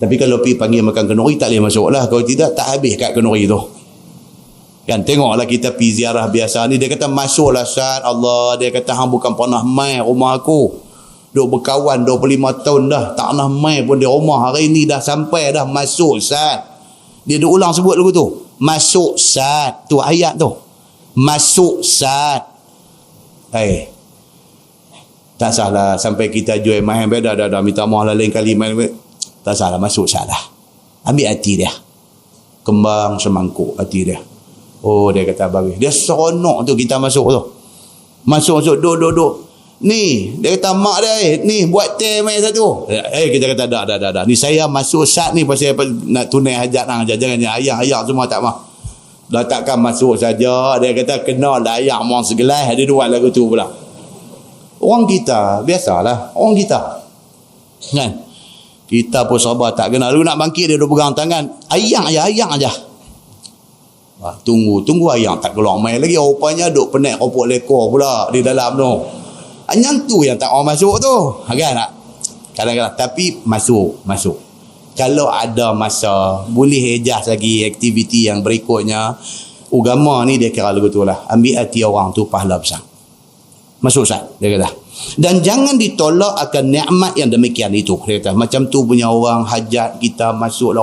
Tapi kalau pergi panggil makan kenduri tak boleh masuk lah. Kalau tidak tak habis kat kenduri tu kan. Tengoklah kita pergi ziarah biasa ni, dia kata masuklah Ustaz. Allah, dia kata hang bukan pernah main rumah aku. Duk berkawan 25 tahun dah, tak nak main pun di rumah. Hari ni dah sampai dah, masuk Ustaz. Dia duk ulang sebut lagu tu, masuk Ustaz. Tu ayat tu, masuk Ustaz. Tak salah sampai kita jual main beda dah minta maaf lah lain kali main. Tak salah, masuk Ustaz lah. Ambil hati dia, kembang semangkuk hati dia. Oh, dia kata bagi. Dia seronok tu kita masuk tu. Masuk duduk. Ni dia kata mak dia ni buat teh mai satu. Kita kata dah. Ni saya masuk Ustaz ni pasal nak tunai hajat hang aja. Jangan ayah semua tak mah. Dah takkan masuk saja. Dia kata kenal lah ayah mohon segelas. Dia buat lagu tu pula. Orang kita biasalah, orang kita kan. Kita pun sabar tak kenal. Lu nak bangkit dia pegang tangan. Ayang aja. Tunggu ayang tak keluar main lagi. Rupanya duk penek kopok lekor pula di dalam tu. Yang tu yang tak orang masuk tu kan tak? Kadang-kadang. Tapi masuk. Kalau ada masa boleh adjust lagi aktiviti yang berikutnya. Agama ni dia kira lagu tu lah, ambil hati orang tu pahala besar. Masuk Ustaz, dia kata. Dan jangan ditolak akan nikmat yang demikian itu. Dia kata macam tu punya orang hajat kita masuk.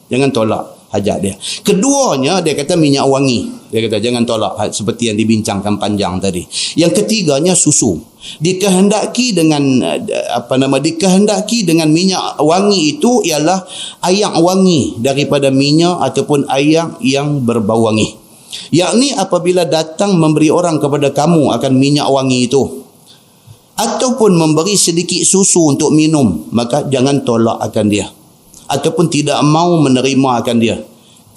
Jangan tolak hajat dia. Keduanya dia kata minyak wangi. Dia kata jangan tolak, seperti yang dibincangkan panjang tadi. Yang ketiganya susu. Dikehendaki dengan minyak wangi itu ialah ayak wangi daripada minyak ataupun ayak yang berbau wangi. Yakni apabila datang memberi orang kepada kamu akan minyak wangi itu ataupun memberi sedikit susu untuk minum, maka jangan tolak akan dia ataupun tidak mau menerima akan dia.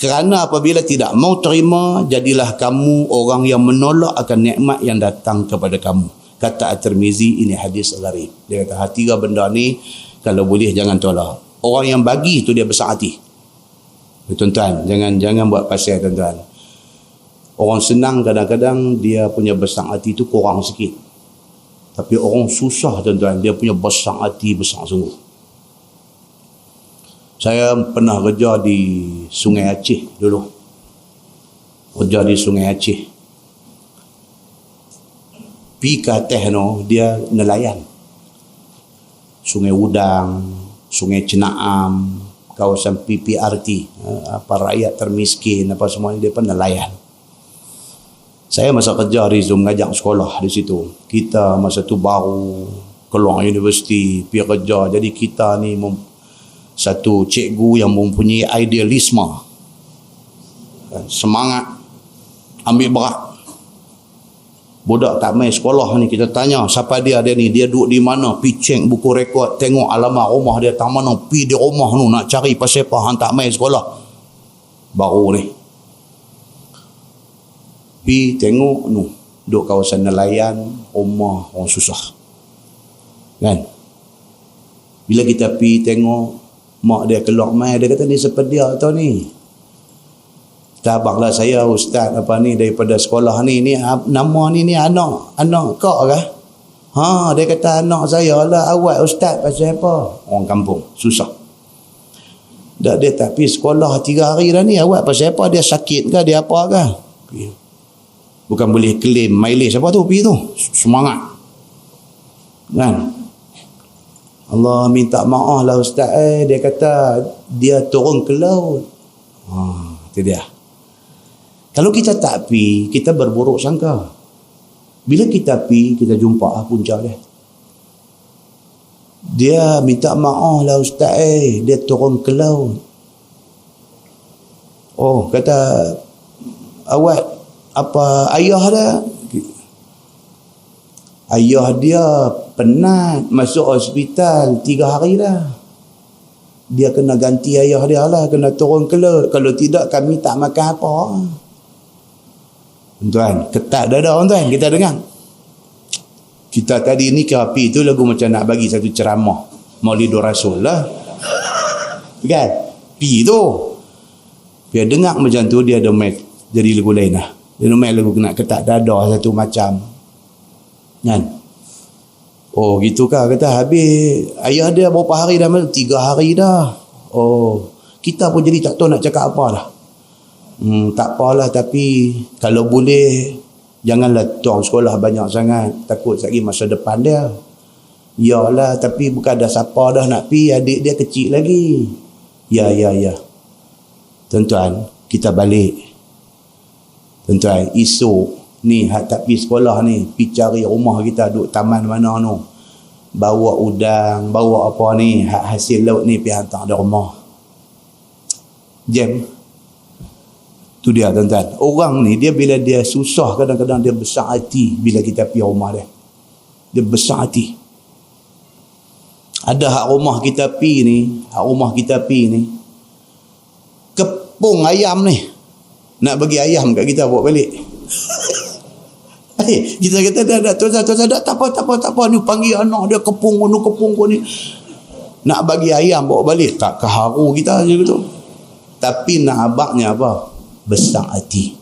Kerana apabila tidak mau terima, jadilah kamu orang yang menolak akan nikmat yang datang kepada kamu. Kata At-Tirmizi, ini hadis gharib. Dia kata 3 benda ni Kalau boleh jangan tolak. Orang yang bagi tu dia besar hati. Tuan-tuan, jangan buat pasal tuan-tuan. Orang senang kadang-kadang dia punya besar hati tu kurang sikit. Tapi orang susah tuan-tuan, dia punya besar hati besar sungguh. Saya pernah kerja di Sungai Aceh dulu. Kerja di Sungai Aceh. Pi ke atas no, dia nelayan. Sungai Udang, Sungai Cenaam, kawasan PPRT, apa rakyat termiskin, apa semua dia pun nelayan. Saya masa kerja di Zoom ngajak sekolah di situ. Kita masa tu baru keluar universiti, pergi kerja. Jadi kita ni satu cikgu yang mempunyai idealisme, semangat, ambil berat. Budak tak main sekolah ni, kita tanya siapa dia ni, dia duduk di mana, pi cek buku rekod, tengok alamat rumah dia tak mana, pi di rumah tu nak cari pasal apa hang tak main sekolah. Baru ni pi tengok nu, duduk kawasan nelayan, rumah orang susah kan. Bila kita pi tengok mak dia keluar mai, dia kata ni sepedia tau ni. Tabaklah saya ustaz apa ni daripada sekolah ni nama ni anak kau kah? Ha, dia kata anak saya lah. Awak ustaz pasal apa? Orang kampung susah. Dak dia tak pergi sekolah 3 hari dah ni. Awak pasal apa? Dia sakit ke? Dia apa ke? Bukan boleh claim mileage apa tu pergi tu. Semangat. Kan? Allah minta maaf lah ustaz. Dia kata dia turun ke laut. Itu dia. Kalau kita tak pi, kita berburuk sangka. Bila kita pi, kita jumpa punca dia. Dia minta maaf lah ustaz, dia turun ke laut. Oh, kata awak apa ayah dia? Ayah dia penat, masuk hospital 3 hari dah. Dia kena ganti ayah dia lah, kena turun ke laut. Kalau tidak kami tak makan apa. Tuan, ketat dada tuan, kita dengar. Kita tadi ni ke api tu lagu macam nak bagi satu ceramah Maulidur Rasul lah. Kan? Pi tu. Dia dengar macam tu, dia ada mic jadi lagu lain lah. Dia main lagu kena ketat dada satu macam. Kan? Oh gitu kah? Kata habis ayah dia berapa hari dah? 3 hari dah. Oh, kita pun jadi tak tahu nak cakap apa dah. Tak apalah, tapi kalau boleh janganlah tuang sekolah banyak sangat, takut lagi masa depan dia. Yalah, tapi bukan ada siapa dah nak pi, adik dia kecil lagi. Ya. Tuan-tuan, kita balik. Tuan-tuan, esok ni hak tak pi sekolah ni, pi cari rumah kita duduk taman mana tu. Bawa udang, bawa apa ni, hak hasil laut ni pi hantar di rumah. Jam. Tu dia tuan-tuan. Orang ni dia bila dia susah kadang-kadang dia besar hati bila kita pergi rumah dia. Dia besar hati. Ada hak rumah kita pergi ni, kepung ayam ni. Nak bagi ayam kat kita bawa balik. Kita kata dah tuan-tuan tak apa ni panggil anak dia kepung ni. Nak bagi ayam bawa balik, tak keharu kita je gitu. Tapi nak abaknya apa? Besar hati.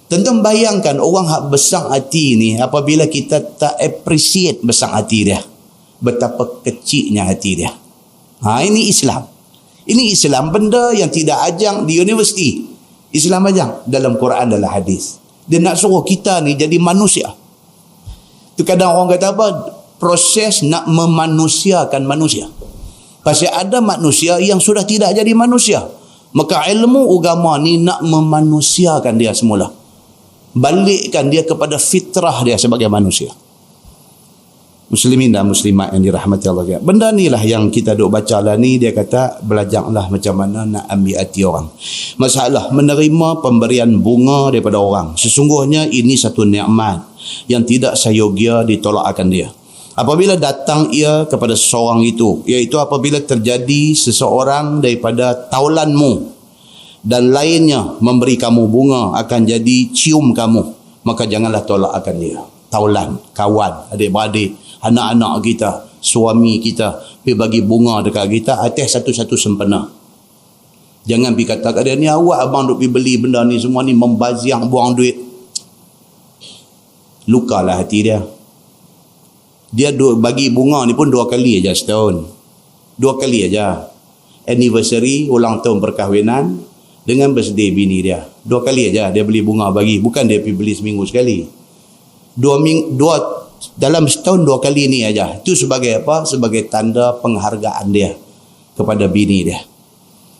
Tuan-tuan bayangkan orang hak besar hati ni, apabila kita tak appreciate besar hati dia, betapa kecilnya hati dia. Ini Islam. Ini Islam, benda yang tidak ajang di universiti. Islam ajang dalam Quran, dalam hadis. Dia nak suruh kita ni jadi manusia. Tu kadang orang kata apa? Proses nak memanusiakan manusia. Pasal ada manusia yang sudah tidak jadi manusia. Maka ilmu agama ni nak memanusiakan dia semula. Balikkan dia kepada fitrah dia sebagai manusia. Muslimin dan muslimat yang dirahmati Allah. Benda ni lah yang kita duk baca lah ni. Dia kata belajarlah macam mana nak ambil hati orang. Masalah menerima pemberian bunga daripada orang. Sesungguhnya ini satu nikmat yang tidak seyogia ditolak akan dia. Apabila datang ia kepada seseorang itu, iaitu apabila terjadi seseorang daripada taulanmu dan lainnya memberi kamu bunga akan jadi cium kamu, maka janganlah tolak akan dia. Taulan, kawan, adik-beradik, anak-anak kita, suami kita pergi bagi bunga dekat kita atas satu-satu sempena. Jangan pergi kata kat dia, ni awak abang duk pergi beli benda ni semua ni membaziang buang duit. Lukalah hati dia. Dia bagi bunga ni pun 2 kali aja setahun. 2 kali aja. Anniversary, ulang tahun perkahwinan dengan birthday bini dia. 2 kali aja dia beli bunga bagi. Bukan dia pergi beli seminggu sekali. Dalam setahun 2 kali ni aja. Itu sebagai apa? Sebagai tanda penghargaan dia kepada bini dia.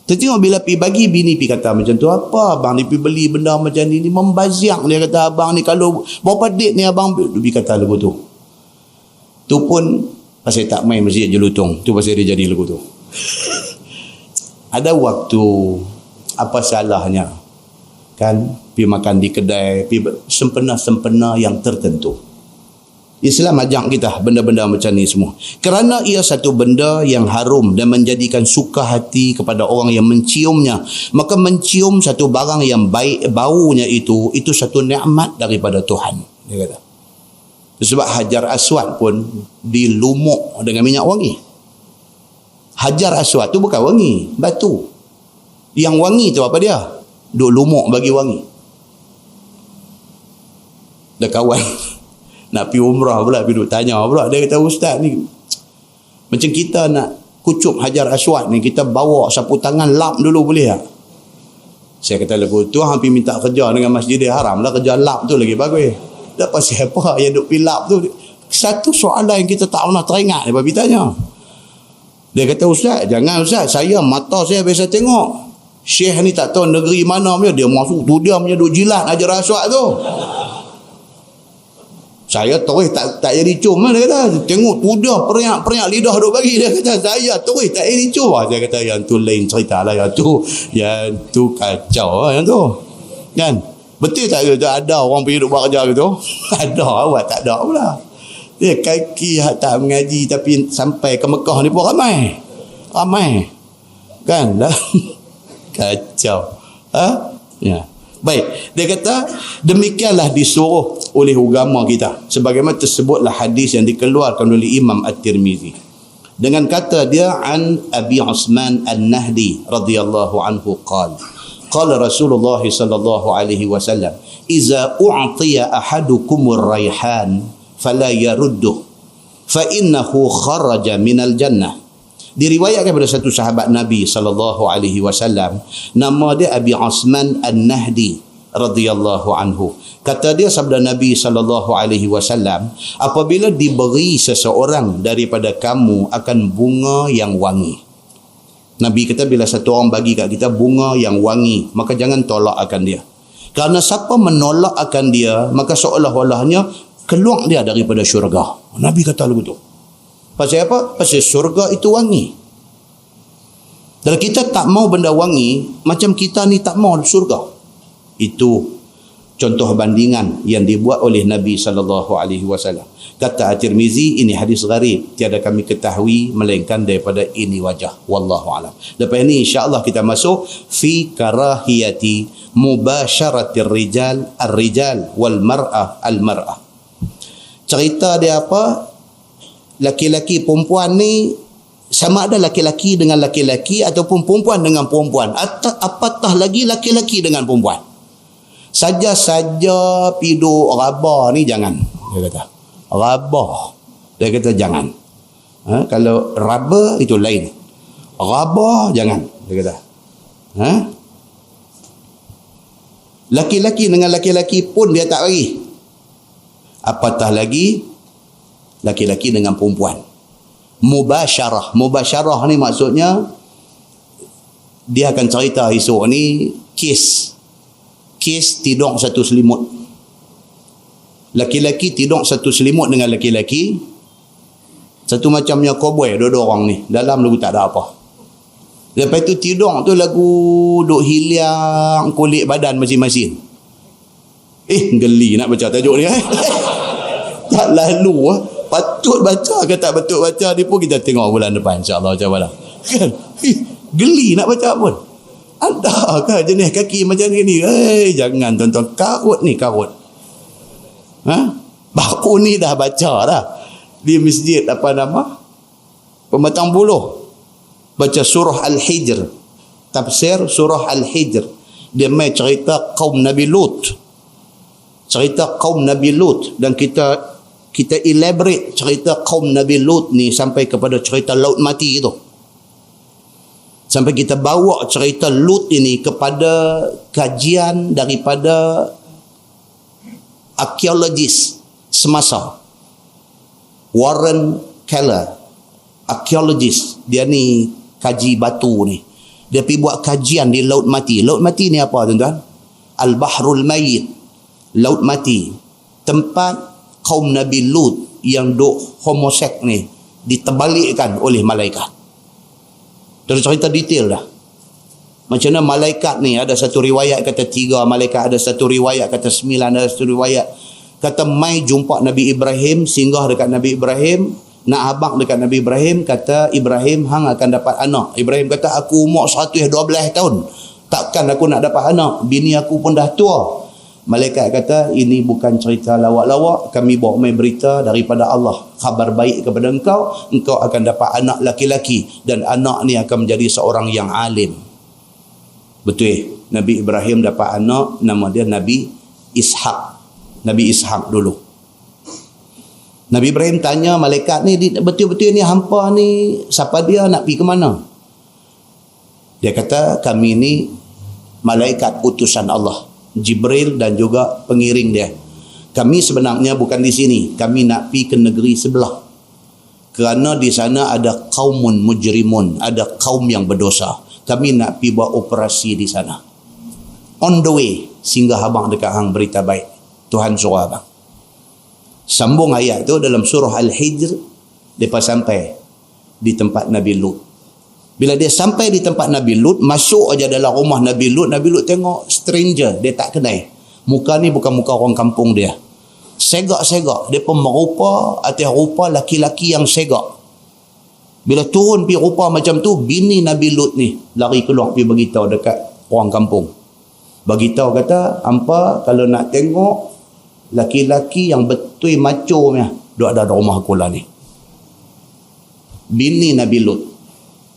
Tengok bila pergi bagi, bini pergi kata macam tu, apa abang ni pergi beli benda macam ni membaziang. Dia kata abang ni kalau berapa date ni abang, dia pergi kata lagu tu. Tu pun pasal tak main masjid Jelutong. Tu pasal dia jadi lagu tu. Ada waktu, apa salahnya kan pergi makan di kedai, pergi sempena-sempena yang tertentu. Islam ajak kita benda-benda macam ni semua. Kerana ia satu benda yang harum dan menjadikan suka hati kepada orang yang menciumnya. Maka mencium satu barang yang baik, baunya itu satu nikmat daripada Tuhan. Dia kata. Sebab Hajar Aswad pun dilumuk dengan minyak wangi. Hajar Aswad tu bukan wangi, batu. Yang wangi tu apa dia? Duk lumuk bagi wangi. Dah kawan nak pergi umrah pula, pergi duk tanya pula. Dia kata, ustaz ni macam kita nak kucup Hajar Aswad ni, kita bawa sapu tangan lap dulu boleh tak? Saya kata lagu tu hampir minta kerja dengan Masjidil Haram lah, kerja lap tu lagi bagus. Dah pasal apa yang duk pergi lap tu? Satu soalan yang kita tak pernah teringat dia pergi tanya. Dia kata, ustaz jangan ustaz, saya mata saya biasa tengok Syekh ni tak tahu negeri mana punya, dia masuk tu dia punya duk jilat Hajar Aswad tu. Saya terus tak jadi cium lah, dia kata. Tengok tu dia periak lidah duk bagi. Dia kata saya terus tak jadi cium. Saya kata yang tu lain cerita lah. Yang tu kacau lah yang tu. Kan? Betul tak ke? Ada orang pergi duk buat kerja gitu? Ada, awak tak ada pula. Dia kaki tak mengaji tapi sampai ke Mekah ni pun ramai. Ramai. Kan? Kacau. Ha? Ya. Baik, dia kata demikianlah disuruh oleh agama kita. Sebagaimana tersebutlah hadis yang dikeluarkan oleh Imam At-Tirmizi. Dengan kata dia an Abi Uthman An-Nahdi radhiyallahu anhu qala Rasulullah sallallahu alaihi wasallam iza u'tiya ahadukumur raihan fala yarudduh fa innahu kharaja minal jannah. Diriwayatkan pada satu sahabat Nabi sallallahu alaihi wasallam, nama dia Abi Uthman An-Nahdi radhiyallahu anhu. Kata dia sabda Nabi sallallahu alaihi wasallam, apabila diberi seseorang daripada kamu akan bunga yang wangi. Nabi kata bila satu orang bagi kat kita bunga yang wangi, maka jangan tolak akan dia. Kerana siapa menolak akan dia, maka seolah-olahnya keluar dia daripada syurga. Nabi kata begitu. Pasal apa? Pasal syurga itu wangi. Dan kita tak mau benda wangi, macam kita ni tak mau syurga. Itu contoh bandingan yang dibuat oleh Nabi SAW. Kata At-Tirmizi, ini hadis gharib, tiada kami ketahui melainkan daripada ini wajah. Wallahu a'lam. Lepas ini insya-Allah kita masuk fi karahiyati mubasyaratir rijal ar-rijal wal mar'ah al-mar'ah. Cerita dia apa? Laki-laki perempuan ni sama ada laki-laki dengan laki-laki ataupun perempuan dengan perempuan, apatah lagi laki-laki dengan perempuan. Saja-saja pidu raba ni jangan, dia kata. Raba, dia kata jangan. Kalau raba itu lain, raba jangan, dia kata. Laki-laki dengan laki-laki pun dia tak bagi, apatah lagi laki-laki dengan perempuan. Mubasyarah ni maksudnya dia akan cerita esok ni kes tidur satu selimut. Laki-laki tidur satu selimut dengan laki-laki, satu macamnya cowboy dua-dua orang ni, dalam lagu tak ada apa. Lepas tu tidur tu lagu duk hilang kulit badan masing-masing. Geli nak baca tajuk ni. Tak lalu patut baca ke tak patut baca ni pun kita tengok bulan depan insya-Allah macam mana. Kan? Geli nak baca pun. Ada ke jenis kaki macam ni? Jangan tuan-tuan, karut ni karut. Baru ni dah baca dah di masjid apa nama? pematang buluh. Baca surah Al-Hijr, tafsir surah Al-Hijr, dia mai cerita kaum Nabi Lut. Cerita kaum Nabi Lut, dan kita elaborate cerita kaum Nabi Lut ni sampai kepada cerita laut mati itu. Sampai kita bawa cerita Lut ini kepada kajian daripada arkeologis semasa. Warren Keller, arkeologis, dia ni kaji batu ni. Dia pergi buat kajian di laut mati. Laut mati ni apa tuan-tuan? Al-Bahrul Mayyit, laut mati. Tempat kaum Nabi Lut yang duk homoseks ni diterbalikkan oleh malaikat. Dia cerita detail dah. Macam mana malaikat ni, ada satu riwayat kata 3 malaikat, ada satu riwayat kata 9, ada satu riwayat kata mai jumpa Nabi Ibrahim, singgah dekat Nabi Ibrahim, nak habaq dekat Nabi Ibrahim, kata Ibrahim hang akan dapat anak. Ibrahim kata aku umur 112 tahun, takkan aku nak dapat anak, bini aku pun dah tua. Malaikat kata ini bukan cerita lawak-lawak, kami bawa mai berita daripada Allah, khabar baik kepada engkau akan dapat anak laki-laki, dan anak ni akan menjadi seorang yang alim. Betul, Nabi Ibrahim dapat anak, nama dia Nabi Ishaq. Nabi Ishaq dulu. Nabi Ibrahim tanya malaikat ni, betul-betul ni hampa ni siapa dia, nak pergi ke mana? Dia kata kami ni malaikat utusan Allah, Jibril dan juga pengiring dia. Kami sebenarnya bukan di sini, kami nak pergi ke negeri sebelah. Kerana di sana ada kaumun mujrimun, ada kaum yang berdosa. Kami nak pergi buat operasi di sana. On the way, singgah abang dekat hang berita baik. Tuhan suruh abang. Sambung ayat tu dalam surah Al-Hijr, mereka sampai di tempat Nabi Lut. Bila dia sampai di tempat Nabi Lut, masuk aja dalam rumah Nabi Lut tengok stranger, dia tak kenal. Muka ni bukan muka orang kampung dia. Segak-segak, dia pun merupa atas rupa laki-laki yang segak. Bila turun pergi rupa macam tu, bini Nabi Lut ni lari keluar pergi beritahu dekat orang kampung. Beritahu kata, hampa kalau nak tengok laki-laki yang betul macho punya, duk ada di rumah aku lah ni. Bini Nabi Lut.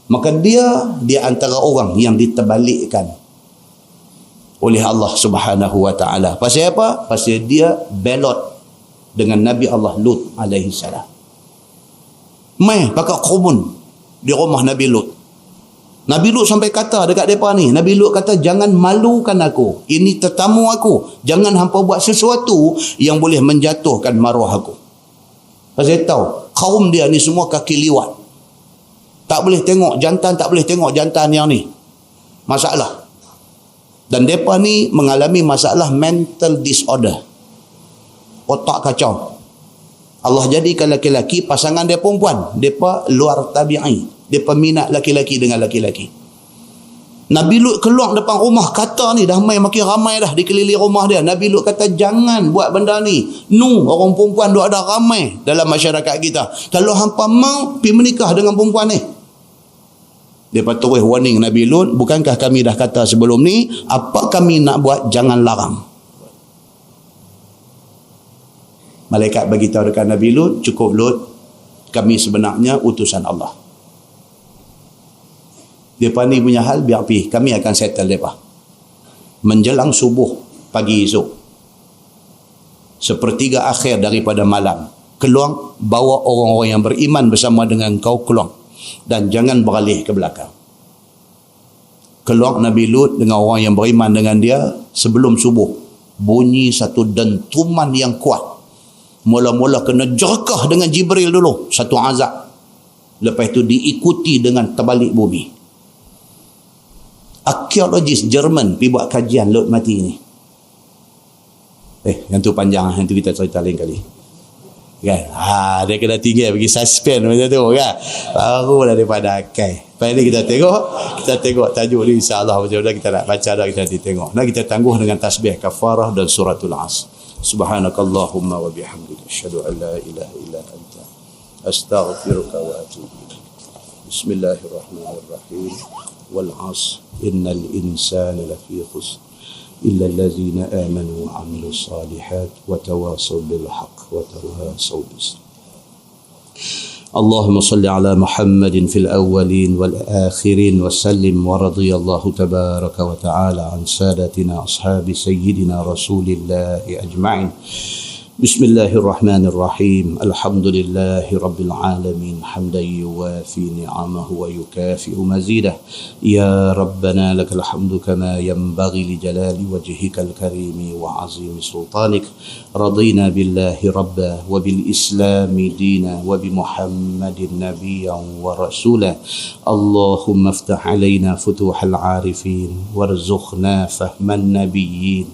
Maka dia antara orang yang diterbalikkan oleh Allah Subhanahu wa ta'ala. Pasal apa? Pasal dia belot dengan Nabi Allah Lut alaihi salam. Mai pakai kubun di rumah Nabi Lut. Nabi Lut sampai kata dekat mereka ni, Nabi Lut kata jangan malukan aku, ini tetamu aku, jangan hampa buat sesuatu yang boleh menjatuhkan maruah aku. Pasal tahu kaum dia ni semua kaki liwat, tak boleh tengok jantan, tak boleh tengok jantan yang ni. Masalah. Dan mereka ni mengalami masalah mental disorder, otak kacau. Allah jadikan laki-laki pasangan dia perempuan, mereka luar tabi'i, mereka minat laki-laki dengan laki-laki. Nabi Lut keluar depan rumah, kata ni dah makin ramai dah dikeliling rumah dia. Nabi Lut kata jangan buat benda ni. Orang perempuan duk ada ramai dalam masyarakat kita. Kalau hampa mau pergi menikah dengan perempuan ni. Dia terus warning Nabi Lut, bukankah kami dah kata sebelum ni, apa kami nak buat, jangan larang. Malaikat bagi tahu dekat Nabi Lut, cukup Lut, kami sebenarnya utusan Allah. Mereka ni punya hal biar pergi, kami akan settle mereka. Menjelang subuh pagi esok, sepertiga akhir daripada malam, keluar, bawa orang-orang yang beriman bersama dengan kau keluar, dan jangan beralih ke belakang. Keluar Nabi Lut dengan orang yang beriman dengan dia. Sebelum subuh bunyi satu dentuman yang kuat. Mula-mula kena jerkah dengan Jibril dulu, satu azab. Lepas itu diikuti dengan terbalik bumi. Arkeologis Jerman pergi buat kajian laut mati ni. Yang tu panjang, yang tu kita cerita lain kali. Kan? Dia kena tinggal bagi suspend macam tu kan. Barulah daripada akal. Lepas ni kita tengok tajuk ni, insya-Allah macam mana kita nak baca dah, kita nanti tengok. Nah, kita tangguh dengan tasbih kafarah dan suratul Asr. Subhanakallahumma wa bihamdika asyhadu an la ilaha illa anta astaghfiruka wa atubu ilaik. Bismillahirrahmanirrahim. Wal 'asr innal insana lafi khusr illa allazina amanu wa 'amilus salihat wa tawasaw bil haqq wa tawasaw bis sabr. اللهم صل على محمد في الأولين والآخرين وسلم ورضي الله تبارك وتعالى عن سادتنا أصحاب سيدنا رسول الله أجمعين. بسم الله الرحمن الرحيم. الحمد لله رب العالمين حمدا يوافي نعمه ويكافئ مزيده. يا ربنا لك الحمد كما ينبغي لجلال وجهك الكريم وعظيم سلطانك. رضينا بالله ربا وبالإسلام دينا وبمحمد نبيا ورسولا. اللهم افتح علينا فتوح العارفين وارزقنا فهم النبيين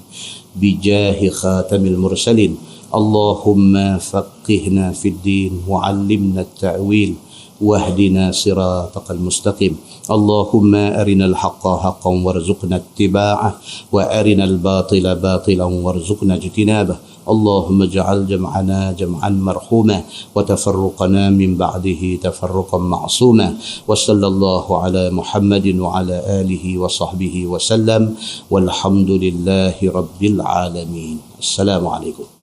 بجاه خاتم المرسلين. اللهم فقهنا في الدين وعلمنا التأويل واهدنا صراطك المستقيم. اللهم أرنا الحق حقا وارزقنا اتباعه وأرنا الباطل باطلا وارزقنا اجتنابه. اللهم اجعل جمعنا جمعا مرحوما وتفرقنا من بعده تفرقا معصوما. وصلى الله على محمد وعلى آله وصحبه وسلم والحمد لله رب العالمين. السلام عليكم.